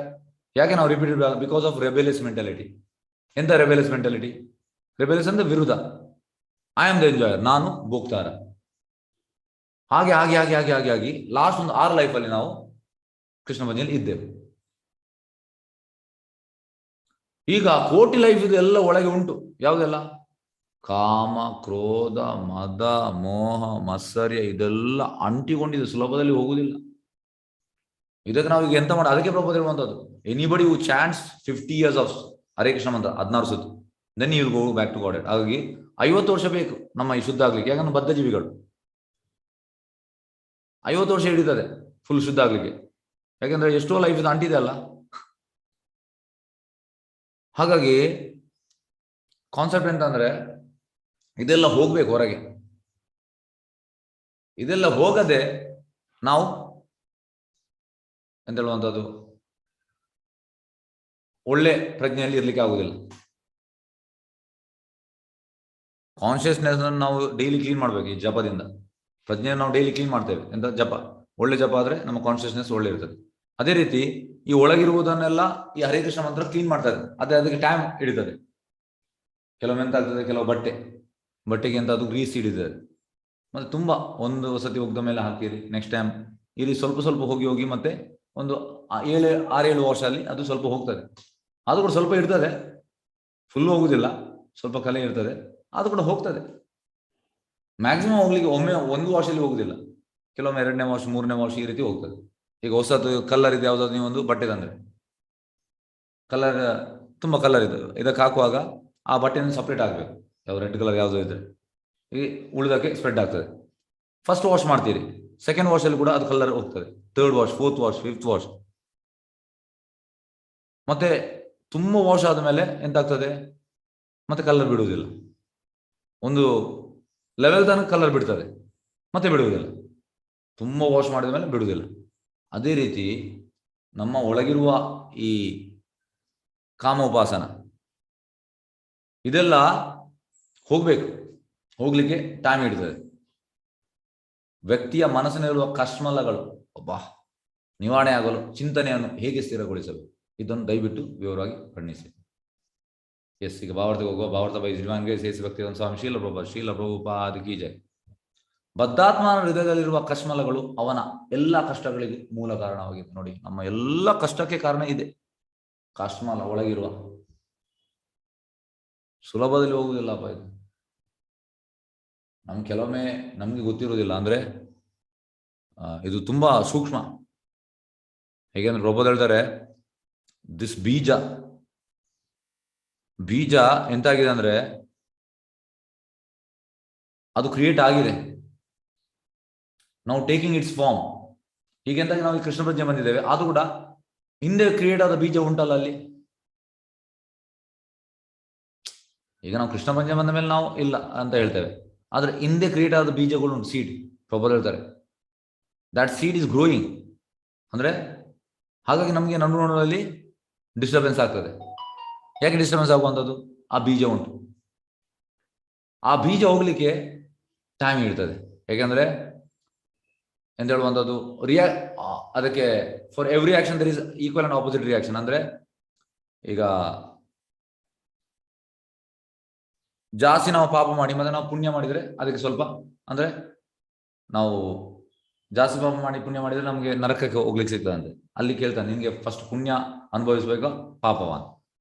ಯಾಕೆ ನಾವು repeat? Because of rebellious mentality. ಎಂತ ರೆಬೆಲಿಯಸ್ ಮೆಂಟಾಲಿಟಿ? ರೆಬೆಲಿಯಸ್ ಅಂದ್ರೆ ವಿರುದ್ಧ. ಐ ಆಮ್ ದ ಎಂಜಾಯರ್, ನಾನು ಭೋಗ್ತಾರ. ಹಾಗೆ ಹಾಗೆ ಹಾಗೆ ಹಾಗೆ ಹಾಗೆ ಆಗಿ ಲಾಸ್ಟ್ ಒಂದು 6 ಲೈಫಲ್ಲಿ ನಾವು ಕೃಷ್ಣ ಭಜನೆಯಲ್ಲಿ ಇದ್ದೇವೆ. ಈಗ ಕೋಟಿ ಲೈಫ್ ಇದು ಎಲ್ಲ ಒಳಗೆ ಉಂಟು. ಯಾವುದೆಲ್ಲ? ಕಾಮ, ಕ್ರೋಧ, ಮದ, ಮೋಹ, ಮತ್ಸರ್ಯ, ಇದೆಲ್ಲ ಅಂಟಿಕೊಂಡಿದೆ, ಸುಲಭದಲ್ಲಿ ಹೋಗುವುದಿಲ್ಲ. ಇದಕ್ಕೆ ನಾವು ಈಗ ಎಂತ ಮಾಡಿ, ಅದಕ್ಕೆ ಪ್ರಪೋಸ್ ಹೇಳುವಂಥದ್ದು, anybody who chants 50 years of Hare Krishna ಮಂತ್ರ 16 ಸುತ್ತು, then you will go back to God. ಹಾಗಾಗಿ 50 ವರ್ಷ ಬೇಕು ನಮ್ಮ ಈ ಶುದ್ಧ ಆಗ್ಲಿಕ್ಕೆ. ಯಾಕಂದ್ರೆ ಬದ್ಧ ಜೀವಿಗಳು 50 ವರ್ಷ ಹಿಡಿತದೆ ಫುಲ್ ಶುದ್ಧ ಆಗ್ಲಿಕ್ಕೆ. ಯಾಕಂದ್ರೆ ಎಷ್ಟೋ ಲೈಫ್ ಇದು ಅಂಟಿದೆ ಅಲ್ಲ. ಹಾಗಾಗಿ ಕಾನ್ಸೆಪ್ಟ್ ಎಂತಂದ್ರೆ ಇದೆಲ್ಲ ಹೋಗ್ಬೇಕು ಹೊರಗೆ. ಇದೆಲ್ಲ ಹೋಗದೆ ನಾವು ಎಂತ ಹೇಳುವಂಥದ್ದು ಒಳ್ಳೆ ಪ್ರಜ್ಞೆಯಲ್ಲಿ ಇರ್ಲಿಕ್ಕೆ ಆಗುದಿಲ್ಲ. ಕಾನ್ಶಿಯಸ್ನೆಸ್ ನಾವು ಡೈಲಿ ಕ್ಲೀನ್ ಮಾಡ್ಬೇಕು. ಈ ಜಪದಿಂದ ಪ್ರಜ್ಞೆ ನಾವು ಡೈಲಿ ಕ್ಲೀನ್ ಮಾಡ್ತೇವೆ. ಎಂತ ಜಪ, ಒಳ್ಳೆ ಜಪ ಆದ್ರೆ ನಮ್ಮ ಕಾನ್ಶಿಯಸ್ನೆಸ್ ಒಳ್ಳೆ ಇರ್ತದೆ. ಅದೇ ರೀತಿ ಈ ಒಳಗಿರುವುದನ್ನೆಲ್ಲ ಈ ಹರೇ ಕೃಷ್ಣ ಮಂತ್ರ ಕ್ಲೀನ್ ಮಾಡ್ತಾರೆ. ಅದೇ ಅದಕ್ಕೆ ಟೈಮ್ ಹಿಡಿತದೆ. ಕೆಲವೊಮ್ಮೆ ಎಂತ ಆಗ್ತದೆ, ಕೆಲವು ಬಟ್ಟೆಗೆ ಅಂತ ಅದು ಗ್ರೀಸ್ ಹಿಡಿತದೆ. ಮತ್ತೆ ತುಂಬಾ ಒಂದು ಸತಿ ಒಗ್ದ ಮೇಲೆ ಹಾಕಿರಿ, ನೆಕ್ಸ್ಟ್ ಟೈಮ್ ಇಲ್ಲಿ ಸ್ವಲ್ಪ ಸ್ವಲ್ಪ ಹೋಗಿ ಮತ್ತೆ ಒಂದು 6-7 ವರ್ಷದಲ್ಲಿ ಅದು ಸ್ವಲ್ಪ ಹೋಗ್ತದೆ. ಅದು ಕೂಡ ಸ್ವಲ್ಪ ಇರ್ತದೆ, ಫುಲ್ ಹೋಗುದಿಲ್ಲ, ಸ್ವಲ್ಪ ಕಲೆ ಇರ್ತದೆ, ಅದು ಕೂಡ ಹೋಗ್ತದೆ. ಮ್ಯಾಕ್ಸಿಮಮ್ ಹೋಗ್ಲಿಕ್ಕೆ ಒಮ್ಮೆ ಒಂದು ವರ್ಷದಲ್ಲಿ ಹೋಗುದಿಲ್ಲ, ಕೆಲವೊಮ್ಮೆ 2ನೇ ವರ್ಷ 3ನೇ ವರ್ಷ ಈ ರೀತಿ ಹೋಗ್ತದೆ. ಈಗ ಹೊಸದು ಕಲರ್ ಇದೆ ಯಾವ್ದಾದ್ರು ನೀವು ಒಂದು ಬಟ್ಟೆ ತಂದ್ರೆ, ಕಲರ್ ತುಂಬಾ ಕಲರ್ ಇದೆ, ಇದಕ್ಕೆ ಹಾಕುವಾಗ ಆ ಬಟ್ಟೆಯನ್ನು ಸಪ್ರೇಟ್ ಆಗ್ಬೇಕು. ಯಾವ ರೆಡ್ ಕಲರ್ ಯಾವ್ದು ಇದ್ರೆ ಈ ಉಳಿದಕ್ಕೆ ಸ್ಪ್ರೆಡ್ ಆಗ್ತದೆ. ಫಸ್ಟ್ ವಾಶ್ ಮಾಡ್ತೀರಿ, ಸೆಕೆಂಡ್ ವಾಶ್ ಅಲ್ಲಿ ಕೂಡ ಅದು ಕಲರ್ ಹೋಗ್ತದೆ, 3rd wash 4th wash 5th wash. ಮತ್ತೆ ತುಂಬಾ ವಾಶ್ ಆದ್ಮೇಲೆ ಎಂತ ಆಗ್ತದೆ, ಮತ್ತೆ ಕಲರ್ ಬಿಡುವುದಿಲ್ಲ. ಒಂದು ಲೆವೆಲ್ ತನಕ ಕಲರ್ ಬಿಡ್ತದೆ, ಮತ್ತೆ ಬಿಡುವುದಿಲ್ಲ. ತುಂಬಾ ವಾಶ್ ಮಾಡಿದ ಮೇಲೆ ಬಿಡುವುದಿಲ್ಲ. ಅದೇ ರೀತಿ ನಮ್ಮ ಒಳಗಿರುವ ಈ ಕಾಮ ಉಪಾಸನ ಇದೆಲ್ಲ ಹೋಗ್ಬೇಕು. ಹೋಗ್ಲಿಕ್ಕೆ ಟೈಮ್ ಹಿಡಿತದೆ. ವ್ಯಕ್ತಿಯ ಮನಸ್ಸಿನಲ್ಲಿರುವ ಕಶ್ಮಲಗಳು ನಿವಾರಣೆ ಆಗಲು ಚಿಂತನೆಯನ್ನು ಹೇಗೆ ಸ್ಥಿರಗೊಳಿಸಲು, ಇದನ್ನು ದಯವಿಟ್ಟು ವಿವರವಾಗಿ ವರ್ಣಿಸಿ. ಎಸ್, ಈಗ ಭಾವಾರ್ಥಕ್ಕೆ ಹೋಗುವ. ಭಾವಾರ್ಥ ಬೈ ಶ್ರೀಮಾನ್ಗೆ ಸೇಸಿ ಭಕ್ತಿವೇದಾಂತ ಸ್ವಾಮಿ ಶೀಲ ಪ್ರಭುಪಾದ ಕಿ ಜೈ. ಬದ್ಧಾತ್ಮನ ಹೃದಯದಲ್ಲಿರುವ ಕಶ್ಮಲಗಳು ಅವನ ಎಲ್ಲ ಕಷ್ಟಗಳಿಗೂ ಮೂಲ ಕಾರಣವಾಗಿದೆ. ನೋಡಿ, ನಮ್ಮ ಎಲ್ಲ ಕಷ್ಟಕ್ಕೆ ಕಾರಣ ಇದೆ ಕಶ್ಮಲ ಒಳಗಿರುವ. ಸುಲಭದಲ್ಲಿ ಹೋಗುವುದಿಲ್ಲಪ್ಪ ಇದು. ಕೆಲವೊಮ್ಮೆ ನಮ್ಗೆ ಗೊತ್ತಿರುವುದಿಲ್ಲ. ಅಂದ್ರೆ ಇದು ತುಂಬಾ ಸೂಕ್ಷ್ಮ. ಹೇಗೆಂದ್ರೆ ಪ್ರಭುಪಾದ ಹೇಳ್ತಾರೆ, ದಿಸ್ ಬೀಜ ಎಂತಾಗಿದೆ ಅಂದ್ರೆ ಅದು ಕ್ರಿಯೇಟ್ ಆಗಿದೆ, ನಾವು ಟೇಕಿಂಗ್ ಇಟ್ಸ್ ಫಾರ್ಮ್. ಹೀಗೆಂತಾಗಿ ನಾವು ಕೃಷ್ಣ ಪ್ರಜ್ಞೆ ಬಂದಿದ್ದೇವೆ. ಅದು ಕೂಡ ಹಿಂದೆ ಕ್ರಿಯೇಟ್ ಆದ ಬೀಜ ಉಂಟಲ್ಲ ಅಲ್ಲಿ. ಈಗ ನಾವು ಕೃಷ್ಣ ಪ್ರಜ್ಞೆ ಬಂದ ಮೇಲೆ ನಾವು ಇಲ್ಲ ಅಂತ ಹೇಳ್ತೇವೆ, ಆದ್ರೆ ಹಿಂದೆ ಕ್ರಿಯೇಟ್ ಆದ ಬೀಜಗಳು ಉಂಟು, ಸೀಡ್. ಪ್ರಭುಪಾದ ಹೇಳ್ತಾರೆ ದಟ್ ಸೀಡ್ ಇಸ್ ಗ್ರೋಯಿಂಗ್. ಅಂದ್ರೆ ಹಾಗಾಗಿ ನಮಗೆ ನೋಡೋದ್ರಲ್ಲಿ ಡಿಸ್ಟರ್ಬೆನ್ಸ್ ಆಗ್ತದೆ. ಯಾಕೆ ಡಿಸ್ಟರ್ಬೆನ್ಸ್ ಆಗುವಂಥದ್ದು? ಆ ಬೀಜ ಉಂಟು. ಆ ಬೀಜ ಹೋಗ್ಲಿಕ್ಕೆ ಟೈಮ್ ಇರ್ತದೆ. ಯಾಕೆಂದ್ರೆ ಎಂತ ಹೇಳುವಂಥದ್ದು, ಅದಕ್ಕೆ for every action there is equal and opposite reaction. ಅಂದ್ರೆ ಈಗ ಜಾಸ್ತಿ ನಾವು ಪಾಪ ಮಾಡಿ ಮತ್ತೆ ನಾವು ಪುಣ್ಯ ಮಾಡಿದ್ರೆ ಅದಕ್ಕೆ ಸ್ವಲ್ಪ, ಅಂದ್ರೆ ನಾವು ಜಾಸ್ತಿ ಪಾಪ ಮಾಡಿ ಪುಣ್ಯ ಮಾಡಿದ್ರೆ ನಮಗೆ ನರಕಕ್ಕೆ ಹೋಗ್ಲಿಕ್ಕೆ ಸಿಗ್ತದೆ ಅಂತೆ. ಅಲ್ಲಿ ಕೇಳ್ತಾನೆ, ನಿನ್ಗೆ ಫಸ್ಟ್ ಪುಣ್ಯ ಅನುಭವಿಸ್ಬೇಕು ಪಾಪವ?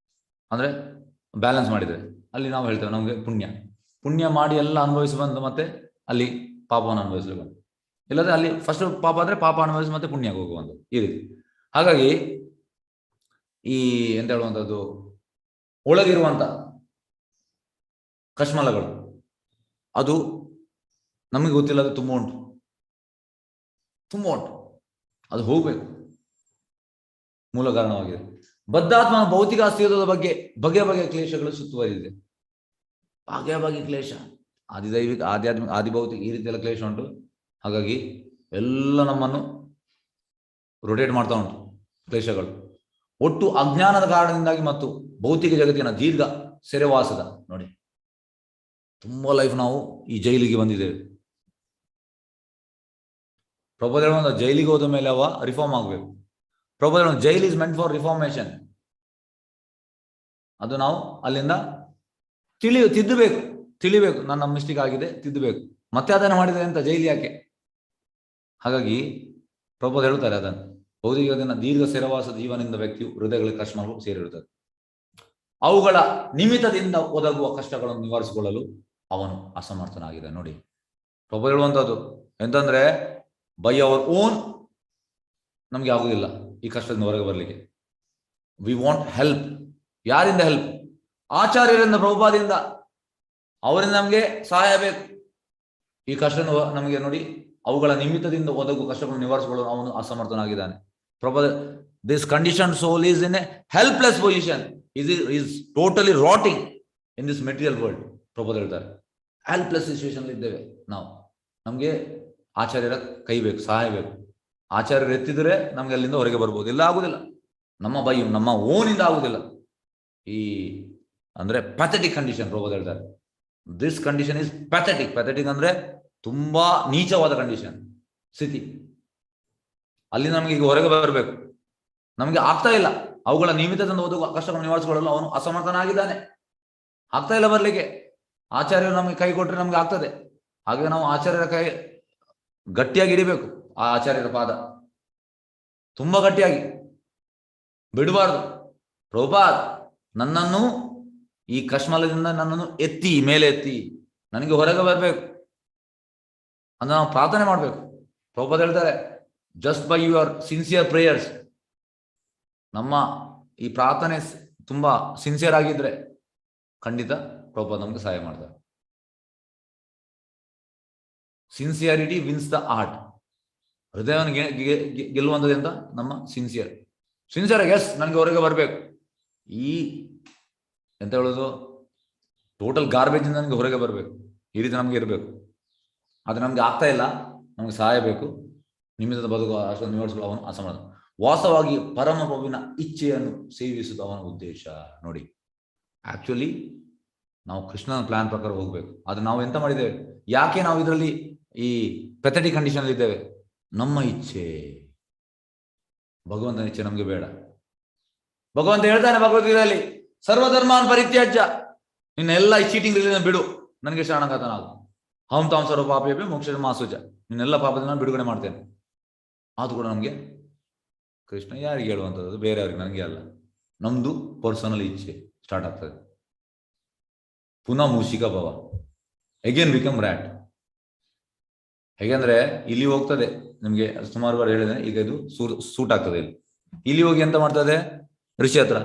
ಅಂದ್ರೆ ಬ್ಯಾಲೆನ್ಸ್ ಮಾಡಿದ್ರೆ ಅಲ್ಲಿ ನಾವು ಹೇಳ್ತೇವೆ ನಮ್ಗೆ ಪುಣ್ಯ ಮಾಡಿ ಎಲ್ಲ ಅನುಭವಿಸಿ ಬಂದು ಮತ್ತೆ ಅಲ್ಲಿ ಪಾಪವನ್ನು ಅನುಭವಿಸ್ಬೇಕು. ಇಲ್ಲದ್ರೆ ಅಲ್ಲಿ ಫಸ್ಟ್ ಪಾಪ ಆದ್ರೆ ಪಾಪ ಅನುಭವಿಸಿ ಮತ್ತೆ ಪುಣ್ಯಕ್ಕೆ ಹೋಗುವಂತ ಈ ರೀತಿ. ಹಾಗಾಗಿ ಈ ಎಂತ ಹೇಳುವಂಥದ್ದು, ಒಳಗಿರುವಂತ ಕಶ್ಮಲಗಳು ಅದು ನಮಗೆ ಗೊತ್ತಿಲ್ಲ, ಅದು ತುಂಬ ಉಂಟು. ಅದು ಹೋಗ್ಬೇಕು, ಮೂಲ ಕಾರಣವಾಗಿದೆ. ಬದ್ಧಾತ್ಮನ ಭೌತಿಕ ಅಸ್ತಿತ್ವದ ಬಗ್ಗೆ ಬಗೆಯ ಕ್ಲೇಶಗಳು ಸುತ್ತುವರಿದಿದೆ. ಬಗೆಯ ಕ್ಲೇಶ, ಆದಿದೈವಿಕ, ಆಧ್ಯಾತ್ಮಿಕ, ಆದಿಭೌತಿಕ, ಈ ರೀತಿಯೆಲ್ಲ ಕ್ಲೇಶ ಉಂಟು. ಹಾಗಾಗಿ ಎಲ್ಲ ನಮ್ಮನ್ನು ರೊಟೇಟ್ ಮಾಡ್ತಾ ಉಂಟು ಕ್ಲೇಶಗಳು. ಒಟ್ಟು ಅಜ್ಞಾನದ ಕಾರಣದಿಂದಾಗಿ ಮತ್ತು ಭೌತಿಕ ಜಗತ್ತಿನ ದೀರ್ಘ ಸೆರೆವಾಸದ, ನೋಡಿ ತುಂಬಾ ಲೈಫ್ ನಾವು ಈ ಜೈಲಿಗೆ ಬಂದಿದ್ದೇವೆ. ಪ್ರಭುಪಾದ ಜೈಲಿಗೆ ಹೋದ ಮೇಲೆ ಅವ ರಿಫಾರ್ಮ್ ಆಗಬೇಕು. Prabhupada jail is meant for reformation. ಅದು ನಾವು ಅಲ್ಲಿಂದ ತಿಳಿಬೇಕು, ನನ್ನ ಮಿಸ್ಟೇಕ್ ಆಗಿದೆ, ತಿದ್ದಬೇಕು, ಮತ್ತೆ ಅದನ್ನು ಮಾಡಿದೆ ಅಂತ ಜೈಲಿ ಯಾಕೆ? ಹಾಗಾಗಿ ಪ್ರಭುಪಾದ ಹೇಳ್ತಾರೆ ಅದನ್ನು, ಭೌತಿಕ ದೀರ್ಘ ಸೆರವಾಸದ ಜೀವನದಿಂದ ವ್ಯಕ್ತಿಯು ಹೃದಯಗಳಿಗೆ ಕಶ್ಮಲಗಳು ಸೇರಿರುತ್ತದೆ. ಅವುಗಳ ನಿಮಿತ್ತದಿಂದ ಒದಗುವ ಕಷ್ಟಗಳನ್ನು ನಿವಾರಿಸಿಕೊಳ್ಳಲು ಅವನು ಅಸಮರ್ಥನಾಗಿದೆ. ನೋಡಿ ಪ್ರಭುಪಾದ ಹೇಳುವಂಥದ್ದು ಎಂತಂದ್ರೆ, ಬೈ ಅವರ್ ಓನ್ ನಮ್ಗೆ ಆಗುದಿಲ್ಲ ಈ ಕಷ್ಟದಿಂದ ಹೊರಗೆ ಬರಲಿಕ್ಕೆ. We want help. ಯಾರಿಂದ ಹೆಲ್ಪ್? ಆಚಾರ್ಯರಿಂದ, ಪ್ರಭುಪಾದಿಂದ. ಅವರಿಂದ ನಮಗೆ ಸಹಾಯ ಬೇಕು. ಈ ಕಷ್ಟ ನಮಗೆ ನೋಡಿ, ಅವುಗಳ ನಿಮಿತ್ತದಿಂದ ಒದಗುವ ಕಷ್ಟಗಳನ್ನು ನಿವಾರಿಸಿಕೊಳ್ಳಲು ಅವನು ಅಸಮರ್ಥನಾಗಿದ್ದಾನೆ. Prabhupada, this condition soul is in a helpless position, is totally rotting in this material world. Prabhupada ಹೇಳ್ತಾರೆ, ಹೆಲ್ಪ್ಲೆಸ್ ಸಿಚುವೇಶನ್ ಇದ್ದೇವೆ ನಾವು. ನಮಗೆ ಆಚಾರ್ಯರ ಕೈ ಬೇಕು, ಸಹಾಯ ಬೇಕು. ಆಚಾರ್ಯರು ಎತ್ತಿದ್ರೆ ನಮ್ಗೆ ಅಲ್ಲಿಂದ ಹೊರಗೆ ಬರ್ಬೋದು. ಇಲ್ಲ, ಆಗುದಿಲ್ಲ. ನಮ್ಮ ಓನಿಂದ ಆಗುದಿಲ್ಲ. ಈ ಅಂದ್ರೆ ಪ್ಯಾಥೆಟಿಕ್ ಕಂಡೀಷನ್. ಪ್ರಭುಪಾದ ಹೇಳ್ತಾರೆ, this condition is pathetic. Pathetic ಅಂದ್ರೆ ತುಂಬಾ ನೀಚವಾದ ಕಂಡೀಷನ್, ಸ್ಥಿತಿ. ಅಲ್ಲಿ ನಮಗೆ ಈಗ ಹೊರಗೆ ಬರಬೇಕು, ನಮಗೆ ಆಗ್ತಾ ಇಲ್ಲ. ಅವುಗಳ ನಿಮಿತ್ತದಿಂದ ಓದುವ ಕಷ್ಟಗಳನ್ನು ನಿವಾರಿಸಿಕೊಳ್ಳಲು ಅವನು ಅಸಮರ್ಥನಾಗಿದ್ದಾನೆ. ಆಗ್ತಾ ಇಲ್ಲ ಬರ್ಲಿಕ್ಕೆ. ಆಚಾರ್ಯರು ನಮಗೆ ಕೈ ಕೊಟ್ಟರೆ ನಮ್ಗೆ ಆಗ್ತದೆ. ಹಾಗೆ ನಾವು ಆಚಾರ್ಯರ ಕೈ ಗಟ್ಟಿಯಾಗಿ ಹಿಡಿಬೇಕು. ಆ ಆಚಾರ್ಯರ ಪಾದ ತುಂಬಾ ಗಟ್ಟಿಯಾಗಿ ಬಿಡಬಾರ್ದು. ಪ್ರಭುಪಾದ್, ನನ್ನನ್ನು ಈ ಕಶ್ಮಲದಿಂದ ನನ್ನನ್ನು ಎತ್ತಿ, ಮೇಲೆ ಎತ್ತಿ, ನನಗೆ ಹೊರಗೆ ಬರಬೇಕು ಅಂತ ನಾವು ಪ್ರಾರ್ಥನೆ ಮಾಡಬೇಕು. ಪ್ರಭುಪಾದ್ ಹೇಳ್ತಾರೆ, just by your sincere prayers, ನಮ್ಮ ಈ ಪ್ರಾರ್ಥನೆ ತುಂಬಾ ಸಿನ್ಸಿಯರ್ ಆಗಿದ್ರೆ ಖಂಡಿತ ಪ್ರಭುಪಾದ್ ನಮ್ಗೆ ಸಹಾಯ ಮಾಡ್ತಾರೆ. Sincerity wins the heart. ಹೃದಯವನ್ನು ಗೆಲ್ಲುವಂಥದ್ದು ಅಂತ ನಮ್ಮ ಸಿನ್ಸಿಯರ್. ಎಸ್, ನನಗೆ ಹೊರಗೆ ಬರಬೇಕು. ಈ ಎಂತ ಹೇಳೋದು, ಟೋಟಲ್ ಗಾರ್ಬೇಜ್ ಇಂದ ನನಗೆ ಹೊರಗೆ ಬರಬೇಕು. ಈ ರೀತಿ ನಮ್ಗೆ ಇರಬೇಕು. ಆದ್ರೆ ನಮ್ಗೆ ಆಗ್ತಾ ಇಲ್ಲ, ನಮ್ಗೆ ಸಹಾಯ ಬೇಕು. ನಿಮಿತ್ತದ ಬದುಕು ಅಷ್ಟನ್ನು ನಿವಾರಿಸಲು ಅವನು ಅಸಮರ್ಥ. ವಾಸ್ತವವಾಗಿ ಪರಮ ಪ್ರಭುವಿನ ಇಚ್ಛೆಯನ್ನು ಸೇವಿಸುವುದು ಅವನ ಉದ್ದೇಶ. ನೋಡಿ, ಆಕ್ಚುಲಿ ನಾವು ಕೃಷ್ಣನ ಪ್ಲಾನ್ ಪ್ರಕಾರ ಹೋಗ್ಬೇಕು. ಆದ್ರೆ ನಾವು ಎಂತ ಮಾಡಿದ್ದೇವೆ? ಯಾಕೆ ನಾವು ಇದರಲ್ಲಿ ಈ ಪೆಥೆಟಿಕ್ ಕಂಡೀಷನ್ ಅಲ್ಲಿ ಇದ್ದೇವೆ? ನಮ್ಮ ಇಚ್ಛೆ, ಭಗವಂತನ ಇಚ್ಛೆ ನಮ್ಗೆ ಬೇಡ. ಭಗವಂತ ಹೇಳ್ತಾನೆ ಭಗವದ್ಗೀತೆಯಲ್ಲಿ, ಸರ್ವಧರ್ಮಾನ್ ಪರಿತ್ಯಾಜ್ಯ, ನಿನ್ನ ಎಲ್ಲ ಈ ಚೀಟಿಂಗ್ ಬಿಡು, ನನಗೆ ಶರಣಾಗತನಾಗು. ಹಂ ತಾಂ ಸರ್ವ ಪಾಪೇಪಿ ಮೋಕ್ಷ ಮಾಸುಜ, ನಿನ್ನೆಲ್ಲ ಪಾಪದಿಂದ ನಾನು ಬಿಡುಗಡೆ ಮಾಡ್ತೇನೆ. ಅದು ಕೂಡ ನಮ್ಗೆ ಕೃಷ್ಣ ಯಾರಿಗೆ ಹೇಳುವಂಥದ್ದು? ಬೇರೆಯವ್ರಿಗೆ, ನನಗೆ ಅಲ್ಲ. ನಮ್ದು ಪರ್ಸನಲ್ ಇಚ್ಛೆ ಸ್ಟಾರ್ಟ್ ಆಗ್ತದೆ. ಪುನಃ ಮೂಷಿಕ ಭವ, ಅಗೇನ್ ಬಿಕಮ್ ರ್ಯಾಟ್. ಹೇಗೆಂದ್ರೆ ಇಲ್ಲಿ ಹೋಗ್ತದೆ, ನಿಮ್ಗೆ ಸುಮಾರು ಬಾರಿ ಹೇಳಿದ್ದೇನೆ, ಈಗ ಇದು ಸೂಟ್ ಆಗ್ತದೆ. ಇಲ್ಲಿ ಹೋಗಿ ಎಂತ ಮಾಡ್ತದೆ? ಋಷಿ ಹತ್ರ,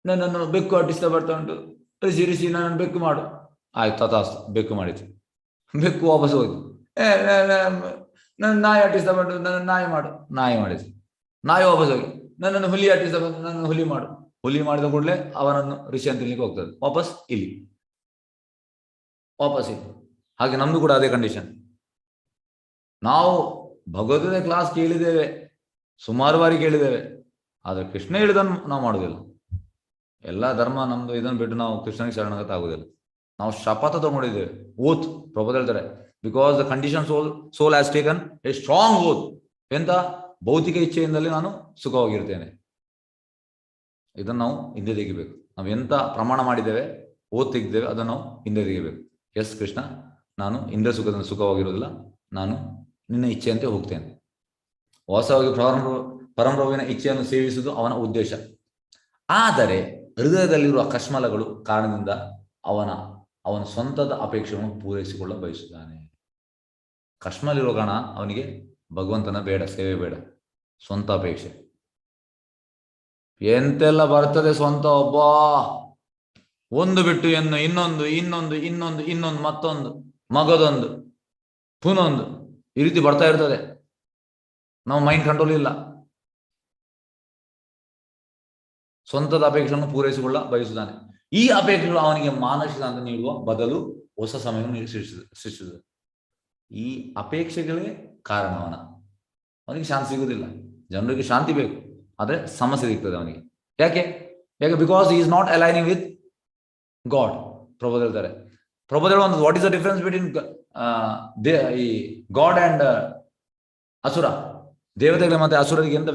ನನ್ನನ್ನು ಬೆಕ್ಕು ಅಟ್ಟಿಸ್ತಾ ಬರ್ತಾ ಉಂಟು, ಋಷಿ ನನ್ನನ್ನು ಬೆಕ್ಕು ಮಾಡು. ಆಯ್ತು, ತಥಾಸ್ತು, ಬೆಕ್ಕು ಮಾಡಿತು. ಬೆಕ್ಕು ವಾಪಸ್ ಹೋಯ್ತು. ನನ್ನ ನಾಯಿ ಅಟ್ಟಿಸ್ತಾ ಬಂದು, ನನ್ನ ನಾಯಿ ಮಾಡು. ನಾಯಿ ಮಾಡಿತು. ನಾಯಿ ವಾಪಸ್ ಹೋಗಿ, ನನ್ನನ್ನು ಹುಲಿ ಅಟ್ಟಿಸ್ತಾ ಬಂದು, ನನ್ನನ್ನು ಹುಲಿ ಮಾಡು. ಹುಲಿ ಮಾಡಿದ ಕೂಡಲೇ ಅವನನ್ನು ಋಷಿ ಅಂತ ಇಲ್ಲಿಗೆ ಹೋಗ್ತದೆ. ವಾಪಸ್ ಇಲ್ಲಿ, ವಾಪಸ್ ಇಲ್ಲಿ. ಹಾಗೆ ನಮ್ದು ಕೂಡ ಅದೇ ಕಂಡೀಷನ್. ನಾವು ಭಗವದ್ಗೀತೆ ಕ್ಲಾಸ್ ಕೇಳಿದ್ದೇವೆ, ಸುಮಾರು ಬಾರಿ ಕೇಳಿದ್ದೇವೆ. ಆದ್ರೆ ಕೃಷ್ಣ ಹೇಳಿದನ್ನು ನಾವು ಮಾಡುವುದಿಲ್ಲ. ಎಲ್ಲ ಧರ್ಮ ನಮ್ದು ಇದನ್ನು ಬಿಟ್ಟು ನಾವು ಕೃಷ್ಣನಿಗೆ ಶರಣಾಗತ ಆಗುದಿಲ್ಲ. ನಾವು ಶಪಥ ತಗೊಂಡಿದ್ದೇವೆ, ಓತ್. ಪ್ರಭುಪಾದ ಹೇಳ್ತಾರೆ, because the condition soul has taken a strong oath. ಎಂತ? ಭೌತಿಕ ಇಚ್ಛೆಯಿಂದಲೇ ನಾನು ಸುಖವಾಗಿರ್ತೇನೆ. ಇದನ್ನು ನಾವು ಹಿಂದೆ ತೆಗಿಬೇಕು. ನಾವು ಎಂತ ಪ್ರಮಾಣ ಮಾಡಿದ್ದೇವೆ, ಓತ್ ತೆಗಿದ್ದೇವೆ, ಅದನ್ನು ನಾವು ಹಿಂದೆ ತೆಗಿಬೇಕು. ಎಸ್ ಕೃಷ್ಣ, ನಾನು ಇಂದ್ರ ಸುಖದಿಂದ ಸುಖವಾಗಿರೋದಿಲ್ಲ, ನಾನು ನಿನ್ನ ಇಚ್ಛೆಯಂತೆ ಹೋಗ್ತೇನೆ. ವಾಸ್ತವವಾಗಿ ಪರಮಪ್ರಭುವಿನ ಇಚ್ಛೆಯನ್ನು ಸೇವಿಸುವುದು ಅವನ ಉದ್ದೇಶ. ಆದರೆ ಹೃದಯದಲ್ಲಿರುವ ಕಶ್ಮಲಗಳು ಕಾರಣದಿಂದ ಅವನ ಸ್ವಂತದ ಅಪೇಕ್ಷೆಗಳನ್ನು ಪೂರೈಸಿಕೊಳ್ಳ ಬಯಸುತ್ತಾನೆ. ಕಶ್ಮಲಿರುವ ಕಾರಣ ಅವನಿಗೆ ಭಗವಂತನ ಬೇಡ, ಸೇವೆ ಬೇಡ, ಸ್ವಂತ ಅಪೇಕ್ಷೆ. ಎಂತೆಲ್ಲ ಬರ್ತದೆ ಸ್ವಂತ, ಒಬ್ಬ ಒಂದು ಬಿಟ್ಟು ಇನ್ನೊಂದು ಮತ್ತೊಂದು, ಮಗದೊಂದು, ಪುನೊಂದು, ಈ ರೀತಿ ಬರ್ತಾ ಇರ್ತದೆ. ನಾವು ಮೈಂಡ್ ಕಂಟ್ರೋಲ್ ಇಲ್ಲ. ಸ್ವಂತದ ಅಪೇಕ್ಷೆಯನ್ನು ಪೂರೈಸಿಕೊಳ್ಳ ಬಯಸುತ್ತಾನೆ. ಈ ಅಪೇಕ್ಷೆಗಳು ಅವನಿಗೆ ಮಾನಸಿಕ ಅಂತ ನೀಡುವ ಬದಲು ಹೊಸ ಸಮಯವನ್ನು ಸೃಷ್ಟಿಸುತ್ತದೆ. ಈ ಅಪೇಕ್ಷೆಗಳೇ ಕಾರಣ ಅವನಿಗೆ ಶಾಂತಿ ಸಿಗುವುದಿಲ್ಲ. ಜನರಿಗೆ ಶಾಂತಿ ಬೇಕು, ಆದ್ರೆ ಸಮಸ್ಯೆ ಸಿಗ್ತದೆ ಅವನಿಗೆ. ಯಾಕೆ? Because he is not aligning with God. Prabhupada ಹೇಳ್ತಾರೆ, ಒಂದು what is the difference between ಈ ಗಾಡ್ ಅಂಡ್ ಅಸುರ? ದೇವತೆಗಳ ಮತ್ತೆ ಅಸುರರಿಗೆ ಎಂತ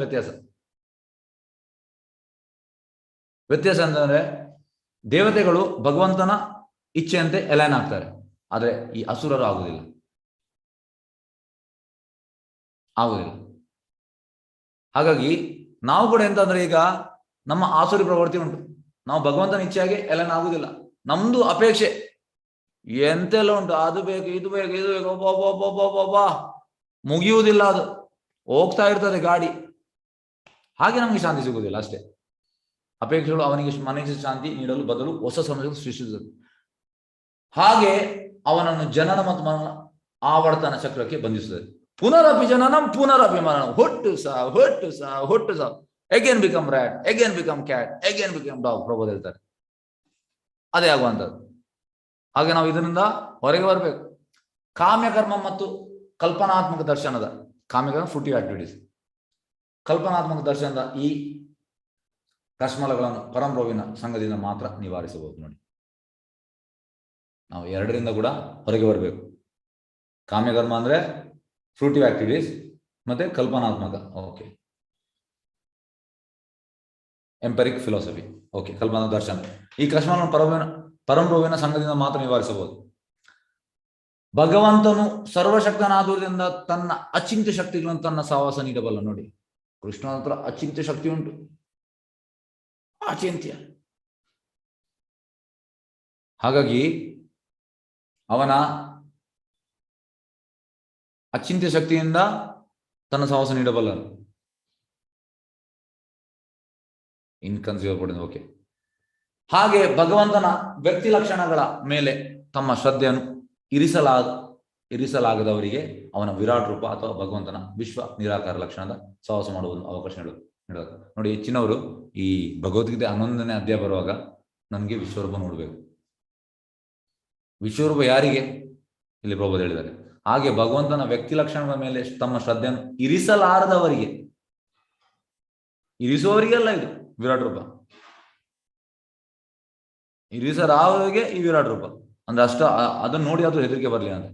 ವ್ಯತ್ಯಾಸ ಅಂತಂದ್ರೆ, ದೇವತೆಗಳು ಭಗವಂತನ ಇಚ್ಛೆಯಂತೆ ಅಲೈನ್ ಆಗ್ತಾರೆ, ಆದ್ರೆ ಈ ಅಸುರರು ಆಗುದಿಲ್ಲ. ಹಾಗಾಗಿ ನಾವು ಕೂಡ ಎಂತಂದ್ರೆ, ಈಗ ನಮ್ಮ ಆಸುರಿ ಪ್ರವೃತ್ತಿ ಉಂಟು. ನಾವು ಭಗವಂತನ ಇಚ್ಛೆಯಾಗಿ ಅಲೈನ್ ಆಗುದಿಲ್ಲ. ನಮ್ದು ಅಪೇಕ್ಷೆ ಎಂತೆಲ್ಲ ಉಂಟು, ಅದು ಬೇಕು, ಇದು ಬೇಕು, ಒಬ್ಬ ಮುಗಿಯುವುದಿಲ್ಲ, ಅದು ಹೋಗ್ತಾ ಇರ್ತದೆ ಗಾಡಿ. ಹಾಗೆ ನಮಗೆ ಶಾಂತಿ ಸಿಗುವುದಿಲ್ಲ ಅಷ್ಟೇ. ಅಪೇಕ್ಷೆಗಳು ಅವನಿಗೆ ಮನಸ್ಸಿಗೆ ಶಾಂತಿ ನೀಡಲು ಬದಲು ಹೊಸ ಸಮಸ್ಯೆಗಳು ಸೃಷ್ಟಿಸುತ್ತದೆ. ಹಾಗೆ ಅವನನ್ನು ಜನನ ಮತ್ತು ಮರಣ ಆವರ್ತನ ಚಕ್ರಕ್ಕೆ ಬಂಧಿಸುತ್ತದೆ. ಪುನರಪಿ ಜನನಂ ಪುನರಪಿ ಮರಣಂ, ಹೊಟ್ಟು ಸಾ again become rat, again become cat, again become dog. Prabhu ಹೇಳ್ತಾರೆ ಅದೇ ಆಗುವಂಥದ್ದು. ಹಾಗೆ ನಾವು ಇದರಿಂದ ಹೊರಗೆ ಬರಬೇಕು. ಕಾಮ್ಯಕರ್ಮ ಮತ್ತು ಕಲ್ಪನಾತ್ಮಕ ದರ್ಶನದ, ಕಾಮ್ಯಕರ್ಮ ಫ್ರೂಟಿವ್ ಆಕ್ಟಿವಿಟೀಸ್, ಕಲ್ಪನಾತ್ಮಕ ದರ್ಶನದ ಈ ಕಶ್ಮಲಗಳನ್ನು ಪರಂಪ್ರಭುವಿನ ಸಂಘದಿಂದ ಮಾತ್ರ ನಿವಾರಿಸಬಹುದು. ನೋಡಿ, ನಾವು ಎರಡರಿಂದ ಕೂಡ ಹೊರಗೆ ಬರಬೇಕು. ಕಾಮ್ಯಕರ್ಮ ಅಂದ್ರೆ ಫ್ರೂಟಿವ್ ಆಕ್ಟಿವಿಟೀಸ್, ಮತ್ತೆ ಕಲ್ಪನಾತ್ಮಕ, ಓಕೆ, ಎಂಪರಿಕ್ ಫಿಲಾಸಫಿ, ಓಕೆ, ಕಲ್ಪನಾ ದರ್ಶನ. ಈ ಕಶ್ಮಲವನ್ನು ಪರಂಪ್ರಭುವಿನ ಸಂಘದಿಂದ ಮಾತ್ರ ನಿವಾರಿಸಬಹುದು. ಭಗವಂತನು ಸರ್ವಶಕ್ತನಾದುದರಿಂದ ತನ್ನ ಅಚಿಂತ್ಯ ಶಕ್ತಿಗಳನ್ನು ತನ್ನ ಸಹವಾಸ ನೀಡಬಲ್ಲ. ನೋಡಿ, ಕೃಷ್ಣನ ಹತ್ರ ಅಚಿಂತ್ಯ ಶಕ್ತಿ ಉಂಟು, ಅಚಿಂತ್ಯ. ಹಾಗಾಗಿ ಅವನ ಅಚಿಂತ್ಯ ಶಕ್ತಿಯಿಂದ ತನ್ನ ಸಹವಾಸ ನೀಡಬಲ್ಲನು. ಇನ್ಕನ್ಸಿವಬಲ್, ಓಕೆ. ಹಾಗೆ ಭಗವಂತನ ವ್ಯಕ್ತಿ ಲಕ್ಷಣಗಳ ಮೇಲೆ ತಮ್ಮ ಶ್ರದ್ಧೆಯನ್ನು ಇರಿಸಲಾಗದವರಿಗೆ ಅವನ ವಿರಾಟ್ ರೂಪ ಅಥವಾ ಭಗವಂತನ ವಿಶ್ವ ನಿರಾಕಾರ ಲಕ್ಷಣದ ಸಹವಾಸ ಮಾಡುವುದು ಅವಕಾಶ ನೀಡೋದು. ನೋಡಿ, ಹೆಚ್ಚಿನವರು ಈ ಭಗವದ್ಗೀತೆ 11ನೇ ಅಧ್ಯಾಯ ಬರುವಾಗ ನನಗೆ ವಿಶ್ವರೂಪ ನೋಡಬೇಕು. ವಿಶ್ವರೂಪ ಯಾರಿಗೆ? ಇಲ್ಲಿ ಪ್ರಭು ಹೇಳಿದ್ದಾರೆ. ಹಾಗೆ ಭಗವಂತನ ವ್ಯಕ್ತಿ ಲಕ್ಷಣಗಳ ಮೇಲೆ ತಮ್ಮ ಶ್ರದ್ಧೆಯನ್ನು ಇರಿಸಲಾರದವರಿಗೆ, ಇರಿಸುವವರಿಗೆಲ್ಲ ಇದು ವಿರಾಟ್ ರೂಪ, ಇರಿಸಲಾರದವರಿಗೆ ಈ ವಿರಾಟ್ ರೂಪ ಅಂದ್ರೆ ಅದನ್ನು ನೋಡಿ ಅದು ಹೆದರಿಕೆ ಬರಲಿ ಅಂತ,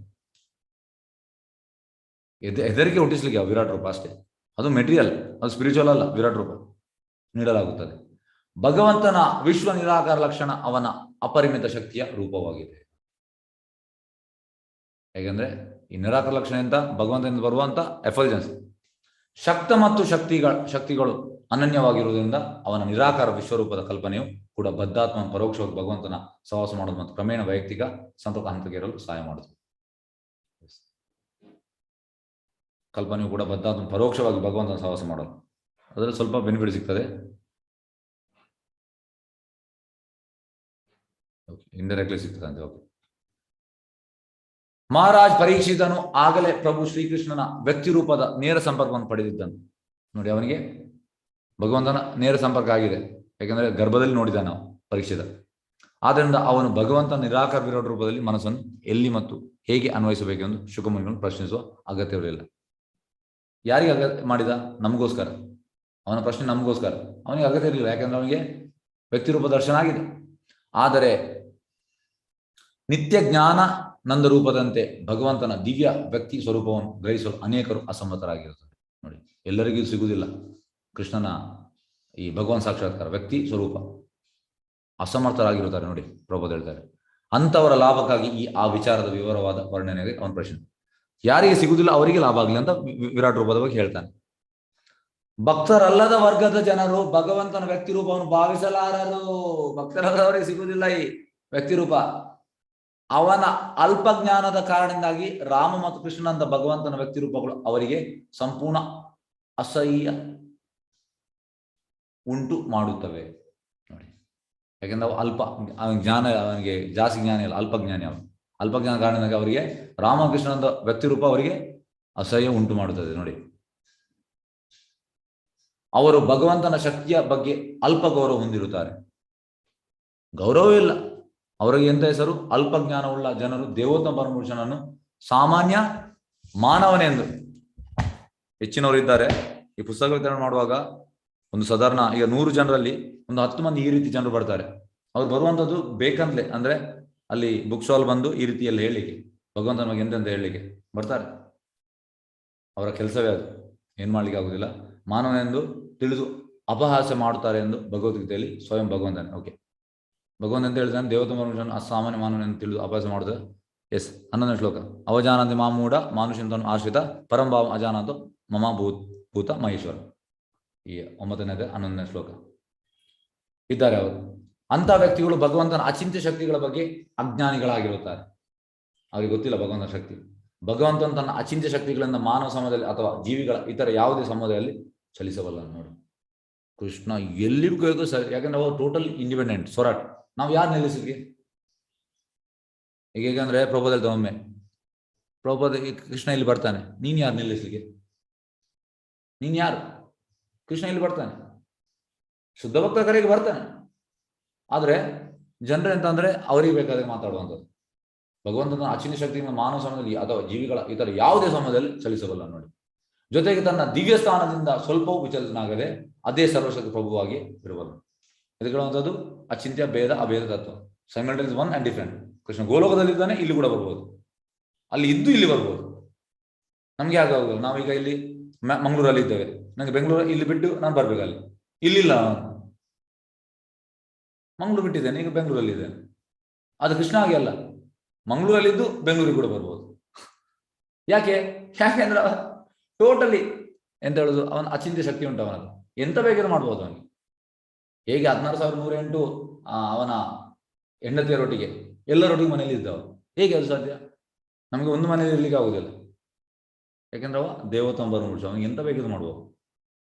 ಹೆದರಿಕೆ ಹುಟ್ಟಿಸ್ಲಿಕ್ಕೆ ವಿರಾಟ್ ರೂಪ ಅಷ್ಟೇ. ಅದು ಮೆಟೀರಿಯಲ್, ಅದು ಸ್ಪಿರಿಚುವಲ್ ಅಲ್ಲ. ವಿರಾಟ್ ರೂಪ ನೀಡಲಾಗುತ್ತದೆ. ಭಗವಂತನ ವಿಶ್ವ ನಿರಾಕಾರ ಲಕ್ಷಣ ಅವನ ಅಪರಿಮಿತ ಶಕ್ತಿಯ ರೂಪವಾಗಿದೆ. ಹೇಗೆಂದ್ರೆ ಈ ನಿರಾಕಾರ ಲಕ್ಷಣ ಅಂತ ಭಗವಂತನಿಂದ ಬರುವಂತ ಎಫಲ್ಜೆನ್ಸ್, ಶಕ್ತ ಮತ್ತು ಶಕ್ತಿಗಳು ಅನನ್ಯವಾಗಿರುವುದರಿಂದ ಅವನ ನಿರಾಕಾರ ವಿಶ್ವರೂಪದ ಕಲ್ಪನೆಯು ಕೂಡ ಬದ್ಧಾತ್ಮ ಪರೋಕ್ಷವಾಗಿ ಭಗವಂತನ ಸಹವಾಸ ಮಾಡೋದು ಮತ್ತು ಕ್ರಮೇಣ ವೈಯಕ್ತಿಕ ಸಂಪರ್ಕ ಹಂತಕ್ಕೇರಲು ಸಹಾಯ ಮಾಡುತ್ತದೆ. ಕಲ್ಪನೆಯು ಕೂಡ ಬದ್ಧಾತ್ಮ ಪರೋಕ್ಷವಾಗಿ ಭಗವಂತನ ಸಹವಾಸ ಮಾಡಲು ಅದರಲ್ಲಿ ಸ್ವಲ್ಪ ಬೆನಿಫಿಟ್ ಸಿಗ್ತದೆ. ಇಂಡೈರೆಕ್ಟ್ಲಿ ಸಿಗ್ತದೆ ಅಂತ. ಓಕೆ. ಮಹಾರಾಜ್ ಪರೀಕ್ಷಿತನು ಆಗಲೇ ಪ್ರಭು ಶ್ರೀಕೃಷ್ಣನ ವ್ಯಕ್ತಿ ರೂಪದ ನೇರ ಸಂಪರ್ಕವನ್ನು ಪಡೆದಿದ್ದನು. ನೋಡಿ, ಅವನಿಗೆ ಭಗವಂತನ ನೇರ ಸಂಪರ್ಕ ಆಗಿದೆ, ಯಾಕಂದ್ರೆ ಗರ್ಭದಲ್ಲಿ ನೋಡಿದ ನಾವು ಪರೀಕ್ಷಿತ. ಆದ್ದರಿಂದ ಅವನು ಭಗವಂತನ ನಿರಾಕಾರ ವಿರಾಟ್ ರೂಪದಲ್ಲಿ ಮನಸ್ಸನ್ನು ಎಲ್ಲಿ ಮತ್ತು ಹೇಗೆ ಅನ್ವಯಿಸಬೇಕೆಂದು ಶುಕಮುನಿಗಳನ್ನು ಪ್ರಶ್ನಿಸುವ ಅಗತ್ಯವಿರಲಿಲ್ಲ. ಯಾರಿಗೆ ಮಾಡಿದ? ನಮಗೋಸ್ಕರ. ಅವನ ಪ್ರಶ್ನೆ ನಮಗೋಸ್ಕರ, ಅವನಿಗೆ ಅಗತ್ಯ ಇರಲಿಲ್ಲ, ಯಾಕಂದ್ರೆ ಅವನಿಗೆ ವ್ಯಕ್ತಿ ರೂಪ ದರ್ಶನ ಆಗಿದೆ. ಆದರೆ ನಿತ್ಯ ಜ್ಞಾನ ನಂದ ರೂಪದಂತೆ ಭಗವಂತನ ದಿವ್ಯ ವ್ಯಕ್ತಿ ಸ್ವರೂಪವನ್ನು ಗ್ರಹಿಸಲು ಅನೇಕರು ಅಸಮ್ಮತರಾಗಿರುತ್ತಾರೆ. ನೋಡಿ, ಎಲ್ಲರಿಗೂ ಸಿಗುವುದಿಲ್ಲ ಕೃಷ್ಣನ ಈ ಭಗವಂತ ಸಾಕ್ಷಾತ್ಕಾರ ವ್ಯಕ್ತಿ ಸ್ವರೂಪ, ಅಸಮರ್ಥರಾಗಿರುತ್ತಾರೆ. ನೋಡಿ, ಪ್ರಭುಪಾದ ಹೇಳ್ತಾರೆ, ಅಂತವರ ಲಾಭಕ್ಕಾಗಿ ಆ ವಿಚಾರದ ವಿವರವಾದ ವರ್ಣನೆಗೆ ಅವನ ಪ್ರಶ್ನೆ. ಯಾರಿಗೆ ಸಿಗುವುದಿಲ್ಲ ಅವರಿಗೆ ಲಾಭ ಆಗಲಿ ಅಂತ ವಿರಾಟ್ ರೂಪದ ಬಗ್ಗೆ ಹೇಳ್ತಾನೆ. ಭಕ್ತರಲ್ಲದ ವರ್ಗದ ಜನರು ಭಗವಂತನ ವ್ಯಕ್ತಿ ರೂಪವನ್ನು ಭಾವಿಸಲಾರರು. ಭಕ್ತರಲ್ಲದವರಿಗೆ ಸಿಗುವುದಿಲ್ಲ ಈ ವ್ಯಕ್ತಿ ರೂಪ. ಅವನ ಅಲ್ಪ ಜ್ಞಾನದ ಕಾರಣದಿಂದಾಗಿ ರಾಮ ಮತ್ತು ಕೃಷ್ಣನಂತ ಭಗವಂತನ ವ್ಯಕ್ತಿ ರೂಪಗಳು ಅವರಿಗೆ ಸಂಪೂರ್ಣ ಅಸಹ್ಯ ಉಂಟು ಮಾಡುತ್ತವೆ. ನೋಡಿ, ಯಾಕೆಂದ್ರೆ ಅವು ಅಲ್ಪ ಜ್ಞಾನ, ಅವನಿಗೆ ಜಾಸ್ತಿ ಜ್ಞಾನ ಇಲ್ಲ, ಅಲ್ಪ ಜ್ಞಾನಿ. ಅವನು ಅಲ್ಪ ಜ್ಞಾನ ಕಾರಣದಿಂದಾಗಿ ಅವರಿಗೆ ರಾಮಕೃಷ್ಣನಂತ ವ್ಯಕ್ತಿ ರೂಪ ಅವರಿಗೆ ಅಸಹ್ಯ ಉಂಟು ಮಾಡುತ್ತದೆ. ನೋಡಿ, ಅವರು ಭಗವಂತನ ಶಕ್ತಿಯ ಬಗ್ಗೆ ಅಲ್ಪ ಗೌರವ ಹೊಂದಿರುತ್ತಾರೆ. ಗೌರವವೇ ಇಲ್ಲ ಅವರಿಗೆ. ಎಂತ ಹೆಸರು? ಅಲ್ಪ ಜ್ಞಾನವುಳ್ಳ ಜನರು ದೇವೋತ್ತಮ ಪರಮಪುರುಷನನ್ನು ಸಾಮಾನ್ಯ ಮಾನವನೆಂದು ಹೆಚ್ಚಿನವರು ಇದ್ದಾರೆ. ಈ ಪುಸ್ತಕ ವಿತರಣೆ ಮಾಡುವಾಗ ಒಂದು ಸಾಧಾರಣ ಈಗ 100 ಜನರಲ್ಲಿ ಒಂದು 10 ಮಂದಿ ಈ ರೀತಿ ಜನರು ಬರ್ತಾರೆ. ಅವ್ರು ಬರುವಂಥದ್ದು ಬೇಕಂತಲೇ, ಅಂದ್ರೆ ಅಲ್ಲಿ ಬುಕ್ ಸ್ಟಾಲ್ ಬಂದು ಈ ರೀತಿಯಲ್ಲಿ ಹೇಳಲಿಕ್ಕೆ, ಭಗವಂತನ ಬಗ್ಗೆ ಎಂತೆಂತ ಹೇಳಲಿಕ್ಕೆ ಬರ್ತಾರೆ. ಅವರ ಕೆಲಸವೇ ಅದು, ಏನ್ ಮಾಡ್ಲಿಕ್ಕೆ ಆಗುದಿಲ್ಲ. ಮಾನವನೆಂದು ತಿಳಿದು ಅಪಹಾಸ್ಯ ಮಾಡುತ್ತಾರೆ ಎಂದು ಭಗವದ್ಗೀತೆಯಲ್ಲಿ ಸ್ವಯಂ ಭಗವಂತನೇ. ಓಕೆ, ಭಗವಂತ ಅಂತ ಹೇಳಿದಾನೆ ದೇವೋತ್ತಮ ಪರಮಪುರುಷನು ಅಸಾಮಾನ್ಯ ಮಾನವನೆಂದು ತಿಳಿದು ಅಪಹಾಸ್ಯ ಮಾಡುತ್ತದೆ. ಎಸ್, 11ನೇ ಶ್ಲೋಕ. ಅವಜಾನಂತಿ ಮಾಮೂಢ ಮಾನುಷಂತನು ಆಶ್ರಿತ ಪರಂಭಾವ ಅಜಾನಂತು ಮಮ ಭೂತ ಮಹೇಶ್ವರ. ಈ 9ನೇದು 11ನೇ ಶ್ಲೋಕ ಇದ್ದಾರೆ ಅವರು. ಅಂತ ವ್ಯಕ್ತಿಗಳು ಭಗವಂತನ ಅಚಿಂತ್ಯ ಶಕ್ತಿಗಳ ಬಗ್ಗೆ ಅಜ್ಞಾನಿಗಳಾಗಿರುತ್ತಾರೆ. ಅವ್ರಿಗೆ ಗೊತ್ತಿಲ್ಲ ಭಗವಂತನ ಶಕ್ತಿ. ಭಗವಂತನ ತನ್ನ ಅಚಿಂತ್ಯ ಶಕ್ತಿಗಳಿಂದ ಮಾನವ ಸಮೂಹದಲ್ಲಿ ಅಥವಾ ಜೀವಿಗಳ ಇತರ ಯಾವುದೇ ಸಮುದಾಯದಲ್ಲಿ ಚಲಿಸಬಲ್ಲ ನೋಡಿ. ಕೃಷ್ಣ ಎಲ್ಲಿಗೂ ಬೇಕು ಸರ್, ಯಾಕಂದ್ರೆ ಅವರು ಟೋಟಲ್ ಇಂಡಿಪೆಂಡೆಂಟ್ ಸ್ವರಾಟ್. ನಾವು ಯಾರು ನಿಲ್ಲಿಸಿದ್ವಿ ಈಗ? ಹೇಗಂದ್ರೆ ಪ್ರಭುದಲ್ಲಿ ಒಮ್ಮೆ ಪ್ರಭುಪಾದ ಕೃಷ್ಣ ಇಲ್ಲಿ ಬರ್ತಾನೆ, ನೀನ್ ಯಾರು ನಿಲ್ಲಿಸ್ಲಿಕ್ಕೆ? ನೀನ್ ಯಾರು? ಕೃಷ್ಣ ಇಲ್ಲಿ ಬರ್ತಾನೆ, ಶುದ್ಧ ಭಕ್ತ ಕರೆಗೆ ಬರ್ತಾನೆ. ಆದ್ರೆ ಜನರು ಎಂತ ಅಂದ್ರೆ ಅವರಿಗೆ ಬೇಕಾದಾಗ ಮಾತಾಡುವಂಥದ್ದು. ಭಗವಂತನ ಅಚಿಂತ್ಯ ಶಕ್ತಿಯಿಂದ ಮಾನವ ಸಮಯದಲ್ಲಿ ಅಥವಾ ಜೀವಿಗಳ ಇತರ ಯಾವುದೇ ಸಮಯದಲ್ಲಿ ಚಲಿಸಬಲ್ಲ ನೋಡಿ. ಜೊತೆಗೆ ತನ್ನ ದಿವ್ಯ ಸ್ಥಾನದಿಂದ ಸ್ವಲ್ಪವೂ ವಿಚಲಿತನಾಗದೆ ಅದೇ ಸರ್ವಶಕ್ತಿ ಪ್ರಭುವಾಗಿ ಇರಬಲ್ಲ. ಇದು ಹೇಳುವಂಥದ್ದು ಅಚಿಂತ್ಯ ಭೇದ ಅಭೇದ ತತ್ವ. Simultaneous one and different. Krishna ಗೋಲೋಕದಲ್ಲಿದ್ದಾನೆ, ಇಲ್ಲಿ ಕೂಡ ಬರ್ಬೋದು, ಅಲ್ಲಿ ಇದ್ದು ಇಲ್ಲಿ ಬರ್ಬೋದು. ನಮ್ಗೆ ಯಾಕೆ ಆಗೋದಿಲ್ಲ? ನಾವೀಗ ಇಲ್ಲಿ ಮಂಗಳೂರಲ್ಲಿ ಇದ್ದೇವೆ, ನಂಗೆ ಬೆಂಗಳೂರು ಇಲ್ಲಿ ಬಿಟ್ಟು ನಾನು ಬರ್ಬೇಕು, ಅಲ್ಲಿ ಇಲ್ಲಿಲ್ಲ, ಮಂಗಳೂರು ಬಿಟ್ಟಿದ್ದೇನೆ, ಈಗ ಬೆಂಗಳೂರಲ್ಲಿ ಇದ್ದೇನೆ. ಅದು ಕೃಷ್ಣ ಹಾಗೆ ಅಲ್ಲ, ಮಂಗಳೂರಲ್ಲಿದ್ದು ಬೆಂಗಳೂರಿಗೆ ಕೂಡ ಬರ್ಬೋದು. ಯಾಕೆ? ಯಾಕೆಂದ್ರೆ ಟೋಟಲಿ ಎಂತ ಹೇಳುದು, ಅವನ ಅಚಿಂತ್ಯ ಶಕ್ತಿ ಉಂಟು ಅವನದು, ಎಂತ ಬೇಕಾದ್ರೂ ಮಾಡ್ಬೋದು ಅವನಿಗೆ. ಹೇಗೆ 16,108 ಅವನ ಹೆಂಡತಿಯರೊಟ್ಟಿಗೆ ಎಲ್ಲರೊಟ್ಟಿಗೆ ಮನೆಯಲ್ಲಿ ಇದ್ದವ, ಹೇಗೆ ಅದು ಸಾಧ್ಯ? ನಮಗೆ ಒಂದು ಮನೆಯಲ್ಲಿ ಇರ್ಲಿಕ್ಕೆ ಆಗುದಿಲ್ಲ, ಯಾಕೆಂದ್ರೆ ಅವ ದೇವೋತ್ತಮ ಬರ್ಮೂರ್ಷ, ಅವನಿಗೆ ಎಂತ ಬೇಕಾದ್ರೂ ಮಾಡ್ಬೋದು,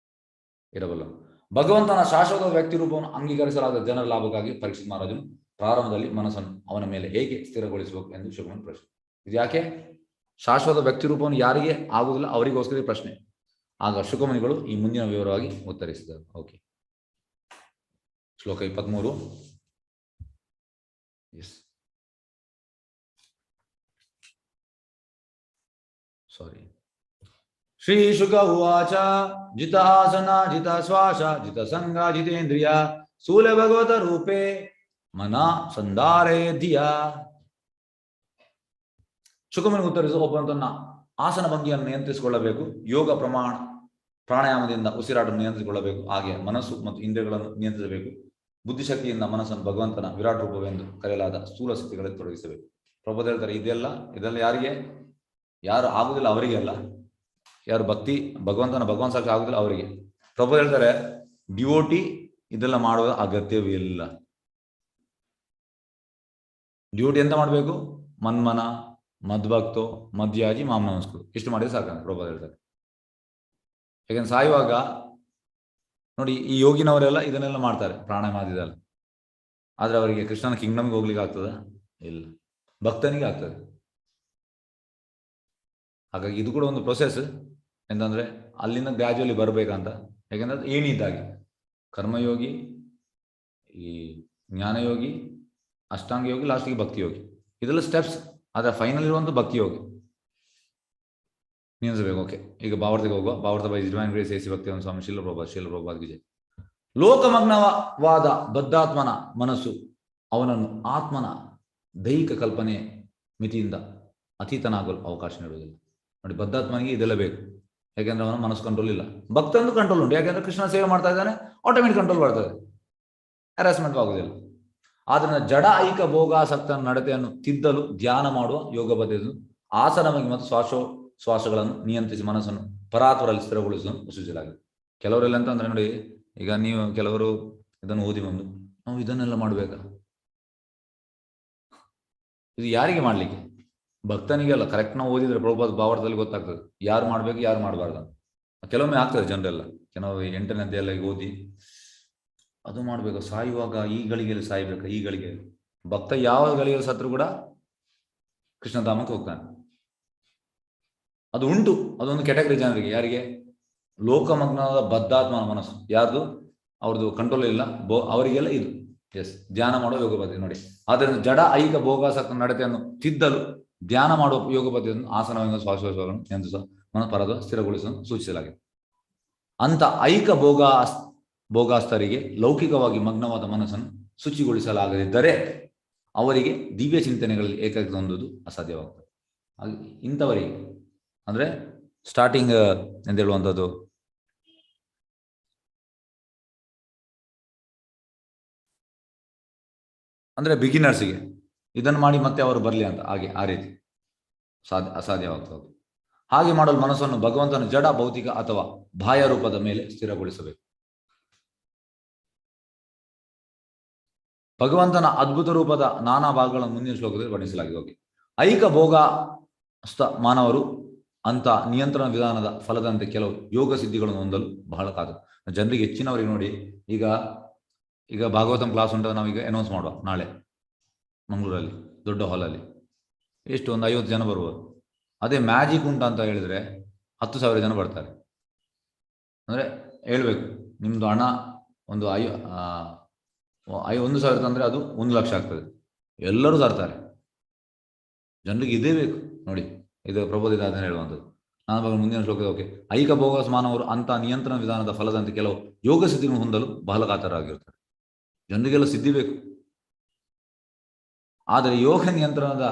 ಇರಬಲ್ಲ. ಭಗವಂತನ ಶಾಶ್ವತ ವ್ಯಕ್ತಿ ರೂಪವನ್ನು ಅಂಗೀಕರಿಸಲಾದ ಜನರ ಲಾಭಕ್ಕಾಗಿ ಪರೀಕ್ಷಿತ್ ಮಹಾರಾಜನು ಪ್ರಾರಂಭದಲ್ಲಿ ಮನಸ್ಸನ್ನು ಅವನ ಮೇಲೆ ಹೇಗೆ ಸ್ಥಿರಗೊಳಿಸಬೇಕು ಎಂದು ಶುಕಮುನಿ ಪ್ರಶ್ನೆ. ಇದು ಯಾಕೆ? ಶಾಶ್ವತ ವ್ಯಕ್ತಿ ರೂಪವನ್ನು ಯಾರಿಗೆ ಆಗುವುದಿಲ್ಲ ಅವರಿಗೋಸ್ಕರ ಪ್ರಶ್ನೆ. ಆಗ ಶುಕಮುನಿಗಳು ಈ ಮುಂದಿನ ವಿವರವಾಗಿ ಉತ್ತರಿಸಿದರು. ಓಕೆ, ಶ್ಲೋಕ 23. ಸಾರಿ. ಶ್ರೀ ಶುಕ ಉವಾಚ ಜಿತ ಆಸನ ಜಿತ ಶ್ವಾಸ ಜಿತ ಸಂಗ ಜಿತೇಂದ್ರಿಯ ಸ್ಥೂಲ ಭಗವತ ರೂಪೇ ಮನ ಸಂಧಾರೇ ಧಿಯ. ಶುಕಮುನಿ ಉತ್ತರಿಸಿ, ಒಬ್ಬನ ಆಸನ ಭಂಗಿಯನ್ನು ನಿಯಂತ್ರಿಸಿಕೊಳ್ಳಬೇಕು, ಯೋಗ ಪ್ರಾಣಾಯಾಮದಿಂದ ಉಸಿರಾಟವನ್ನು ನಿಯಂತ್ರಿಸಿಕೊಳ್ಳಬೇಕು, ಹಾಗೆ ಮನಸ್ಸು ಮತ್ತು ಇಂದ್ರಿಯಗಳನ್ನು ನಿಯಂತ್ರಿಸಬೇಕು, ಬುದ್ಧಿಶಕ್ತಿಯಿಂದ ಮನಸ್ಸನ್ನು ಭಗವಂತನ ವಿರಾಟ್ ರೂಪವೆಂದು ಕರೆಯಲಾದ ಸ್ಥೂಲ ಸ್ಥಿತಿಗಳಲ್ಲಿ ತೊಡಗಿಸಬೇಕು. ಪ್ರಭುಪಾದ ಹೇಳ್ತಾರೆ, ಇದೆಲ್ಲ ಯಾರಿಗೆ? ಯಾರು ಆಗುದಿಲ್ಲ ಅವರಿಗೆ ಅಲ್ಲ, ಯಾರು ಭಗವಂತ ಸಾಕ್ಷಿ ಆಗುದಿಲ್ಲ ಅವರಿಗೆ. ಪ್ರಭುಪಾದ ಹೇಳ್ತಾರೆ, ಡಿವೋಟಿ ಇದೆಲ್ಲ ಮಾಡುವ ಅಗತ್ಯವೇ ಇಲ್ಲ. ಡ್ಯೂಟಿ ಎಂತ ಮಾಡಬೇಕು? ಮನ್ಮನ, ಮದ್ಭಕ್ತೋ, ಮಧ್ಯಾಜಿ, ಮಾಮ್ ನಮಸ್ಕೃತ, ಇಷ್ಟು ಮಾಡಿದ್ರೆ ಸಾಕಂತ ಪ್ರಭುಪಾದ ಹೇಳ್ತಾರೆ. ಯಾಕಂದ್ರೆ ಸಾಯುವಾಗ ನೋಡಿ, ಈ ಯೋಗಿನವರೆಲ್ಲ ಇದನ್ನೆಲ್ಲ ಮಾಡ್ತಾರೆ, ಪ್ರಾಣಾಯಾಮ ಇದೆಲ್ಲ, ಆದ್ರೆ ಅವರಿಗೆ ಕೃಷ್ಣನ ಕಿಂಗ್ಡಮ್ಗೆ ಹೋಗ್ಲಿಕ್ಕೆ ಆಗ್ತದ? ಇಲ್ಲ, ಭಕ್ತನಿಗೆ ಆಗ್ತದೆ. ಹಾಗಾಗಿ ಇದು ಕೂಡ ಒಂದು ಪ್ರೊಸೆಸ್. ಎಂತಂದ್ರೆ ಅಲ್ಲಿಂದ ಗ್ರಾಜುವಲಿ ಬರ್ಬೇಕಂತ. ಯಾಕೆಂದ್ರೆ ಅದು ಏನಿದ್ದಾಗೆ ಕರ್ಮಯೋಗಿ, ಈ ಜ್ಞಾನಯೋಗಿ, ಅಷ್ಟಾಂಗ ಯೋಗಿ, ಲಾಸ್ಟಿಗೆ ಭಕ್ತಿ ಯೋಗಿ, ಇದೆಲ್ಲ ಸ್ಟೆಪ್ಸ್. ಆದ್ರೆ ಫೈನಲ್ ಇರುವಂತ ಭಕ್ತಿ ಯೋಗಿ ನಿಲ್ಲಿಸಬೇಕು. ಓಕೆ, ಈಗ ಭಾವಾರ್ಥಕ್ಕೆ ಹೋಗುವ. ಭಾವಾರ್ಥ ಬೈ ಡಿವೈನ್ ಗ್ರೇಸ್ ಎಸಿ ಭಕ್ತಿ ಸ್ವಾಮಿ ಶೀಲ ಪ್ರಭುಪಾದ ವಿಜಯ್. ಲೋಕಮಗ್ನವಾದ ಬದ್ಧಾತ್ಮನ ಮನಸ್ಸು ಅವನನ್ನು ಆತ್ಮನ ದೈಹಿಕ ಕಲ್ಪನೆ ಮಿತಿಯಿಂದ ಅತೀತನಾಗಲು ಅವಕಾಶ ನೀಡುವುದಿಲ್ಲ ನೋಡಿ. ಬದ್ಧಾತ್ಮನಿಗೆ ಇದೆಲ್ಲ ಬೇಕು, ಯಾಕೆಂದ್ರೆ ಅವನ ಮನಸ್ಸು ಕಂಟ್ರೋಲ್ ಇಲ್ಲ. ಭಕ್ತಂದು ಕಂಟ್ರೋಲ್ ಉಂಟು, ಯಾಕೆಂದ್ರೆ ಕೃಷ್ಣ ಸೇವೆ ಮಾಡ್ತಾ ಇದ್ದಾನೆ, ಆಟೋಮೆಟಿಕ್ ಕಂಟ್ರೋಲ್ ಬರ್ತದೆ, ಹ್ಯಾರಾಸ್ಮೆಂಟ್ ಆಗುದಿಲ್ಲ. ಆದ್ರಿಂದ ಜಡ ಐಕ ಭೋಗಾಸಕ್ತನ ನಡತೆಯನ್ನು ತಿದ್ದಲು ಧ್ಯಾನ ಮಾಡುವ ಯೋಗ ಪದ್ಧತಿಯನ್ನು ಆಸನವಾಗಿ ಮತ್ತು ಶ್ವಾಸಗಳನ್ನು ನಿಯಂತ್ರಿಸಿ ಮನಸ್ಸನ್ನು ಪರಾತ್ವರಲ್ಲಿ ಸ್ಥಿರಗೊಳಿಸುವುದನ್ನು ಸೂಚಿಸಲಾಗಿದೆ. ಕೆಲವರೆಲ್ಲ ಅಂತ ಅಂದ್ರೆ ನೋಡಿ, ಈಗ ನೀವು ಕೆಲವರು ಇದನ್ನು ಓದಿ ಬಂದು ನಾವು ಇದನ್ನೆಲ್ಲ ಮಾಡ್ಬೇಕಾ? ಇದು ಯಾರಿಗೆ ಮಾಡ್ಲಿಕ್ಕೆ? ಭಕ್ತನಿಗೆ ಅಲ್ಲ. ಕರೆಕ್ಟ್ ನಾವು ಓದಿದ್ರೆ ಪ್ರಭುಪಾದ ಭಾವಾರ್ಥದಲ್ಲಿ ಗೊತ್ತಾಗ್ತದೆ ಯಾರು ಮಾಡ್ಬೇಕು ಯಾರು ಮಾಡಬಾರ್ದು. ಕೆಲವೊಮ್ಮೆ ಆಗ್ತದೆ ಜನರೆಲ್ಲ, ಕೆಲವು 8ನೇ ಅಧ್ಯಾಯ ಎಲ್ಲ ಓದಿ ಅದು ಮಾಡ್ಬೇಕು, ಸಾಯುವಾಗ ಈ ಗಳಿಗೆಯಲ್ಲಿ ಸಾಯ್ಬೇಕು, ಈ ಗಳಿಗೆ. ಭಕ್ತ ಯಾವ ಗಳಿಗೆಯಲ್ಲಿ ಸತ್ರು ಕೂಡ ಕೃಷ್ಣಧಾಮಕ್ಕೆ ಹೋಗ್ತಾನೆ. ಅದು ಉಂಟು, ಅದೊಂದು ಕ್ಯಾಟಗರಿ ಜನರಿಗೆ. ಯಾರಿಗೆ? ಲೋಕಮಗ್ನವಾದ ಬದ್ಧಾತ್ಮನ ಮನಸ್ಸು ಯಾರ್ದು ಅವ್ರದ್ದು ಕಂಟ್ರೋಲ್ ಇಲ್ಲ, ಅವರಿಗೆಲ್ಲ ಇದು ಧ್ಯಾನ ಮಾಡುವ ಯೋಗ ಪದ್ಧತಿ ನೋಡಿ. ಆದ್ದರಿಂದ ಜಡ ಐಕ ಭೋಗಾಸಕ್ತ ನಡತೆಯನ್ನು ತಿದ್ದಲು ಧ್ಯಾನ ಮಾಡುವ ಯೋಗ ಪದ್ಧತಿಯನ್ನು ಆಸನವನ್ನು ಶ್ವಾಸೋಚ್ಛ್ವಾಸಗಳನ್ನು ನಿಯಂತ್ರಿಸುವ ಮನಪರದ ಸ್ಥಿರಗೊಳಿಸಲು ಸೂಚಿಸಲಾಗಿದೆ. ಅಂತ ಐಕ ಭೋಗಾಸ್ತರಿಗೆ ಲೌಕಿಕವಾಗಿ ಮಗ್ನವಾದ ಮನಸ್ಸನ್ನು ಶುಚಿಗೊಳಿಸಲಾಗದಿದ್ದರೆ ಅವರಿಗೆ ದಿವ್ಯ ಚಿಂತನೆಗಳಲ್ಲಿ ಏಕಾಗ್ರತೆ ಹೊಂದುವುದು ಅಸಾಧ್ಯವಾಗ್ತದೆ. ಇಂಥವರಿಗೆ ಅಂದ್ರೆ ಸ್ಟಾರ್ಟಿಂಗ್ ಎಂದು ಹೇಳುವಂಥದ್ದು ಅಂದ್ರೆ ಬಿಗಿನರ್ಸ್ಗೆ ಇದನ್ನು ಮಾಡಿ ಮತ್ತೆ ಅವರು ಬರಲಿ ಅಂತ, ಹಾಗೆ ಆ ರೀತಿ ಅಸಾಧ್ಯವಾಗ್ತದೆ. ಹಾಗೆ ಮಾಡಲು ಮನಸ್ಸನ್ನು ಭಗವಂತನ ಜಡ ಭೌತಿಕ ಅಥವಾ ಬಾಹ್ಯ ರೂಪದ ಮೇಲೆ ಸ್ಥಿರಗೊಳಿಸಬೇಕು. ಭಗವಂತನ ಅದ್ಭುತ ರೂಪದ ನಾನಾ ಭಾಗಗಳನ್ನು ಮುಂದಿನ ಶ್ಲೋಕದಲ್ಲಿ ವರ್ಣಿಸಲಾಗಿದೆ. ಐಕ ಭೋಗ ಮಾನವರು ಅಂತ ನಿಯಂತ್ರಣ ವಿಧಾನದ ಫಲದಂತೆ ಕೆಲವು ಯೋಗ ಸಿದ್ಧಿಗಳನ್ನು ಹೊಂದಲು ಬಹಳ ಕಾದು. ಜನರಿಗೆ ಹೆಚ್ಚಿನವರಿಗೆ ನೋಡಿ, ಈಗ ಭಾಗವತಂ ಕ್ಲಾಸ್ ಉಂಟು, ನಾವೀಗ ಅನೌನ್ಸ್ ಮಾಡುವ ನಾಳೆ ಮಂಗಳೂರಲ್ಲಿ ದೊಡ್ಡ ಹಾಲಲ್ಲಿ ಎಷ್ಟು ಒಂದು 50 ಜನ ಬರ್ಬೋದು. ಅದೇ ಮ್ಯಾಜಿಕ್ ಉಂಟು ಅಂತ ಹೇಳಿದರೆ 10,000 ಜನ ಬರ್ತಾರೆ. ಅಂದರೆ ಹೇಳ್ಬೇಕು, ನಿಮ್ಮದು ಹಣ ಒಂದು 1,000 ತಂದರೆ ಅದು 1,00,000 ಆಗ್ತದೆ. ಎಲ್ಲರೂ ತರ್ತಾರೆ. ಜನರಿಗೆ ಇದೇ ಬೇಕು ನೋಡಿ. ಇದು ಪ್ರಬೋಧಿತಾದನೆ ಹೇಳುವಂಥದ್ದು. ನಾನು ಬಗ್ಗೆ ಮುಂದಿನ ಶ್ಲೋಕದ ಓಕೆ. ಐಕ ಭೋಗಸ್ ಮಾನವರು ಅಂತ ನಿಯಂತ್ರಣ ವಿಧಾನದ ಫಲದಂತೆ ಕೆಲವು ಯೋಗ ಸಿದ್ಧಿಗಳನ್ನು ಹೊಂದಲು ಬಹಳ ಕಾತರರಾಗಿರ್ತಾರೆ. ಜನರಿಗೆಲ್ಲ ಸಿದ್ಧಿ ಬೇಕು. ಆದರೆ ಯೋಗ ನಿಯಂತ್ರಣದ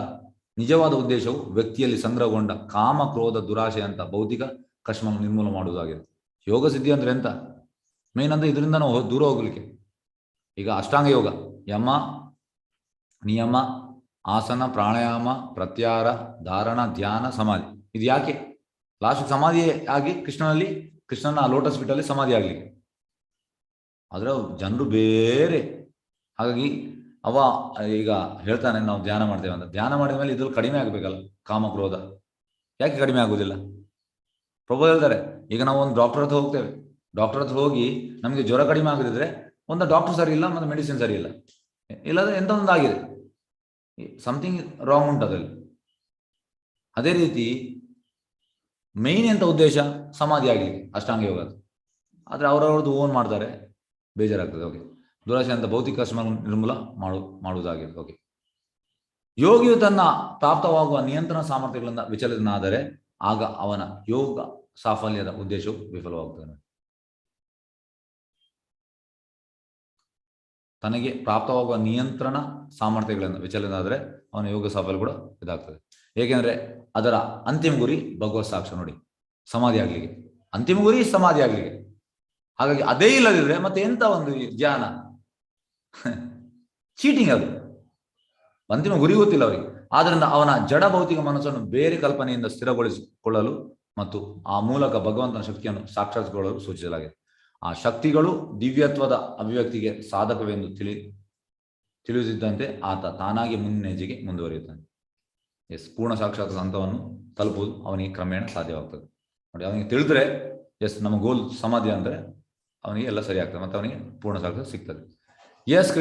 ನಿಜವಾದ ಉದ್ದೇಶವು ವ್ಯಕ್ತಿಯಲ್ಲಿ ಸಂಗ್ರಹಗೊಂಡ ಕಾಮ, ಕ್ರೋಧ, ದುರಾಶೆ ಅಂತ ಭೌತಿಕ ಕಶ್ಮವನ್ನು ನಿರ್ಮೂಲ ಮಾಡುವುದಾಗಿದೆ. ಯೋಗ ಸಿದ್ಧಿ ಅಂದ್ರೆ ಎಂತ? ಮೇನ್ ಅಂದ್ರೆ ಇದರಿಂದ ನಾವು ದೂರ ಹೋಗ್ಲಿಕ್ಕೆ. ಈಗ ಅಷ್ಟಾಂಗ ಯೋಗ, ಯಮ, ನಿಯಮ, ಆಸನ, ಪ್ರಾಣಾಯಾಮ, ಪ್ರತ್ಯಾಹಾರ, ಧಾರಣ, ಧ್ಯಾನ, ಸಮಾಧಿ. ಇದು ಯಾಕೆ? ಲಾಸ್ಟ್ ಸಮಾಧಿ ಆಗಿ ಕೃಷ್ಣನ ಲೋಟಸ್ ಫೀಟಲ್ಲಿ ಸಮಾಧಿ ಆಗ್ಲಿಕ್ಕೆ. ಆದ್ರೆ ಜನರು ಬೇರೆ. ಹಾಗಾಗಿ ಅವ ಈಗ ಹೇಳ್ತಾನೆ ನಾವು ಧ್ಯಾನ ಮಾಡ್ತೇವೆ ಅಂತ. ಧ್ಯಾನ ಮಾಡಿದ ಮೇಲೆ ಇದ್ರಲ್ಲಿ ಕಡಿಮೆ ಆಗಬೇಕಲ್ಲ ಕಾಮ, ಕ್ರೋಧ. ಯಾಕೆ ಕಡಿಮೆ ಆಗುದಿಲ್ಲ? ಪ್ರಭು ಹೇಳ್ತಾರೆ, ಈಗ ನಾವು ಒಂದು ಡಾಕ್ಟರ್ ಹತ್ರ ಹೋಗ್ತೇವೆ. ಡಾಕ್ಟರ್ ಹತ್ರ ಹೋಗಿ ನಮಗೆ ಜ್ವರ ಕಡಿಮೆ ಆಗದಿದ್ರೆ ಒಂದು ಡಾಕ್ಟರ್ ಸರಿ ಇಲ್ಲ ಮತ್ತು ಮೆಡಿಸಿನ್ ಸರಿ ಇಲ್ಲ, ಇಲ್ಲದ್ರೆ ಎಂತ ಒಂದು ಆಗಿದೆ, ಸಮಥಿಂಗ್ ರಾಂಗ್ ಉಂಟು ಅದರಲ್ಲಿ. ಅದೇ ರೀತಿ ಮೇನ್ ಎಂತ ಉದ್ದೇಶ? ಸಮಾಧಿ ಆಗಲಿಕ್ಕೆ ಅಷ್ಟಾಂಗ ಯೋಗ. ಆದರೆ ಅವರವ್ರದ್ದು ಓನ್ ಮಾಡ್ತಾರೆ, ಬೇಜಾರಾಗ್ತದೆ. ಓಕೆ. ದುರಾಶೆ ಅಂತ ಭೌತಿಕ ಕಶ್ಮ ನಿರ್ಮೂಲ ಮಾಡುವುದಾಗಿದೆ. ಓಕೆ. ಯೋಗಿಯು ತನ್ನ ಪ್ರಾಪ್ತವಾಗುವ ನಿಯಂತ್ರಣ ಸಾಮರ್ಥ್ಯಗಳಿಂದ ವಿಚಲಿತನಾದರೆ ಆಗ ಅವನ ಯೋಗ ಸಾಫಲ್ಯದ ಉದ್ದೇಶವು ವಿಫಲವಾಗುತ್ತದೆ. ತನಗೆ ಪ್ರಾಪ್ತವಾಗುವ ನಿಯಂತ್ರಣ ಸಾಮರ್ಥ್ಯಗಳಿಂದ ವಿಚಲಿತನಾದರೆ ಅವನ ಯೋಗ ಸಾಫಲ್ಯ ಕೂಡ ಇದಾಗ್ತದೆ. ಏಕೆಂದ್ರೆ ಅದರ ಅಂತಿಮ ಗುರಿ ಭಗವತ್ ಸಾಕ್ಷಿ ನೋಡಿ, ಸಮಾಧಿ ಆಗ್ಲಿಕ್ಕೆ. ಅಂತಿಮ ಗುರಿ ಸಮಾಧಿ ಆಗ್ಲಿಕ್ಕೆ. ಹಾಗಾಗಿ ಅದೇ ಇಲ್ಲದಿದ್ರೆ ಮತ್ತೆ ಎಂತ ಒಂದು ಧ್ಯಾನ? ಚೀಟಿಂಗ್ ಅದು. ಅಂತಿಮ ಗುರಿ ಗೊತ್ತಿಲ್ಲ ಅವರಿಗೆ. ಆದ್ರಿಂದ ಅವನ ಜಡ ಭೌತಿಕ ಮನಸ್ಸನ್ನು ಬೇರೆ ಕಲ್ಪನೆಯಿಂದ ಸ್ಥಿರಗೊಳಿಸಿಕೊಳ್ಳಲು ಮತ್ತು ಆ ಮೂಲಕ ಭಗವಂತನ ಶಕ್ತಿಯನ್ನು ಸಾಕ್ಷಾತ್ಕೊಳ್ಳಲು ಸೂಚಿಸಲಾಗಿದೆ. ಆ ಶಕ್ತಿಗಳು ದಿವ್ಯತ್ವದ ಅಭಿವ್ಯಕ್ತಿಗೆ ಸಾಧಕವೆಂದು ತಿಳಿಯುತ್ತಿದ್ದಂತೆ ಆತ ತಾನಾಗಿ ಮುನ್ನೆಜ್ಜೆಗೆ ಮುಂದುವರಿಯುತ್ತಾನೆ. ಪೂರ್ಣ ಸಾಕ್ಷಾತ್ ಹಂತವನ್ನು ತಲುಪುವುದು ಅವನಿಗೆ ಕ್ರಮೇಣ ಸಾಧ್ಯವಾಗ್ತದೆ ನೋಡಿ. ಅವನಿಗೆ ತಿಳಿದ್ರೆ ನಮ್ಮ ಗೋಲ್ ಸಮಾಧಿ ಅಂದರೆ ಅವನಿಗೆ ಎಲ್ಲ ಸರಿ ಆಗ್ತದೆ, ಮತ್ತು ಅವನಿಗೆ ಪೂರ್ಣ ಸಾಕ್ಷಾತ್ ಸಿಗ್ತದೆ.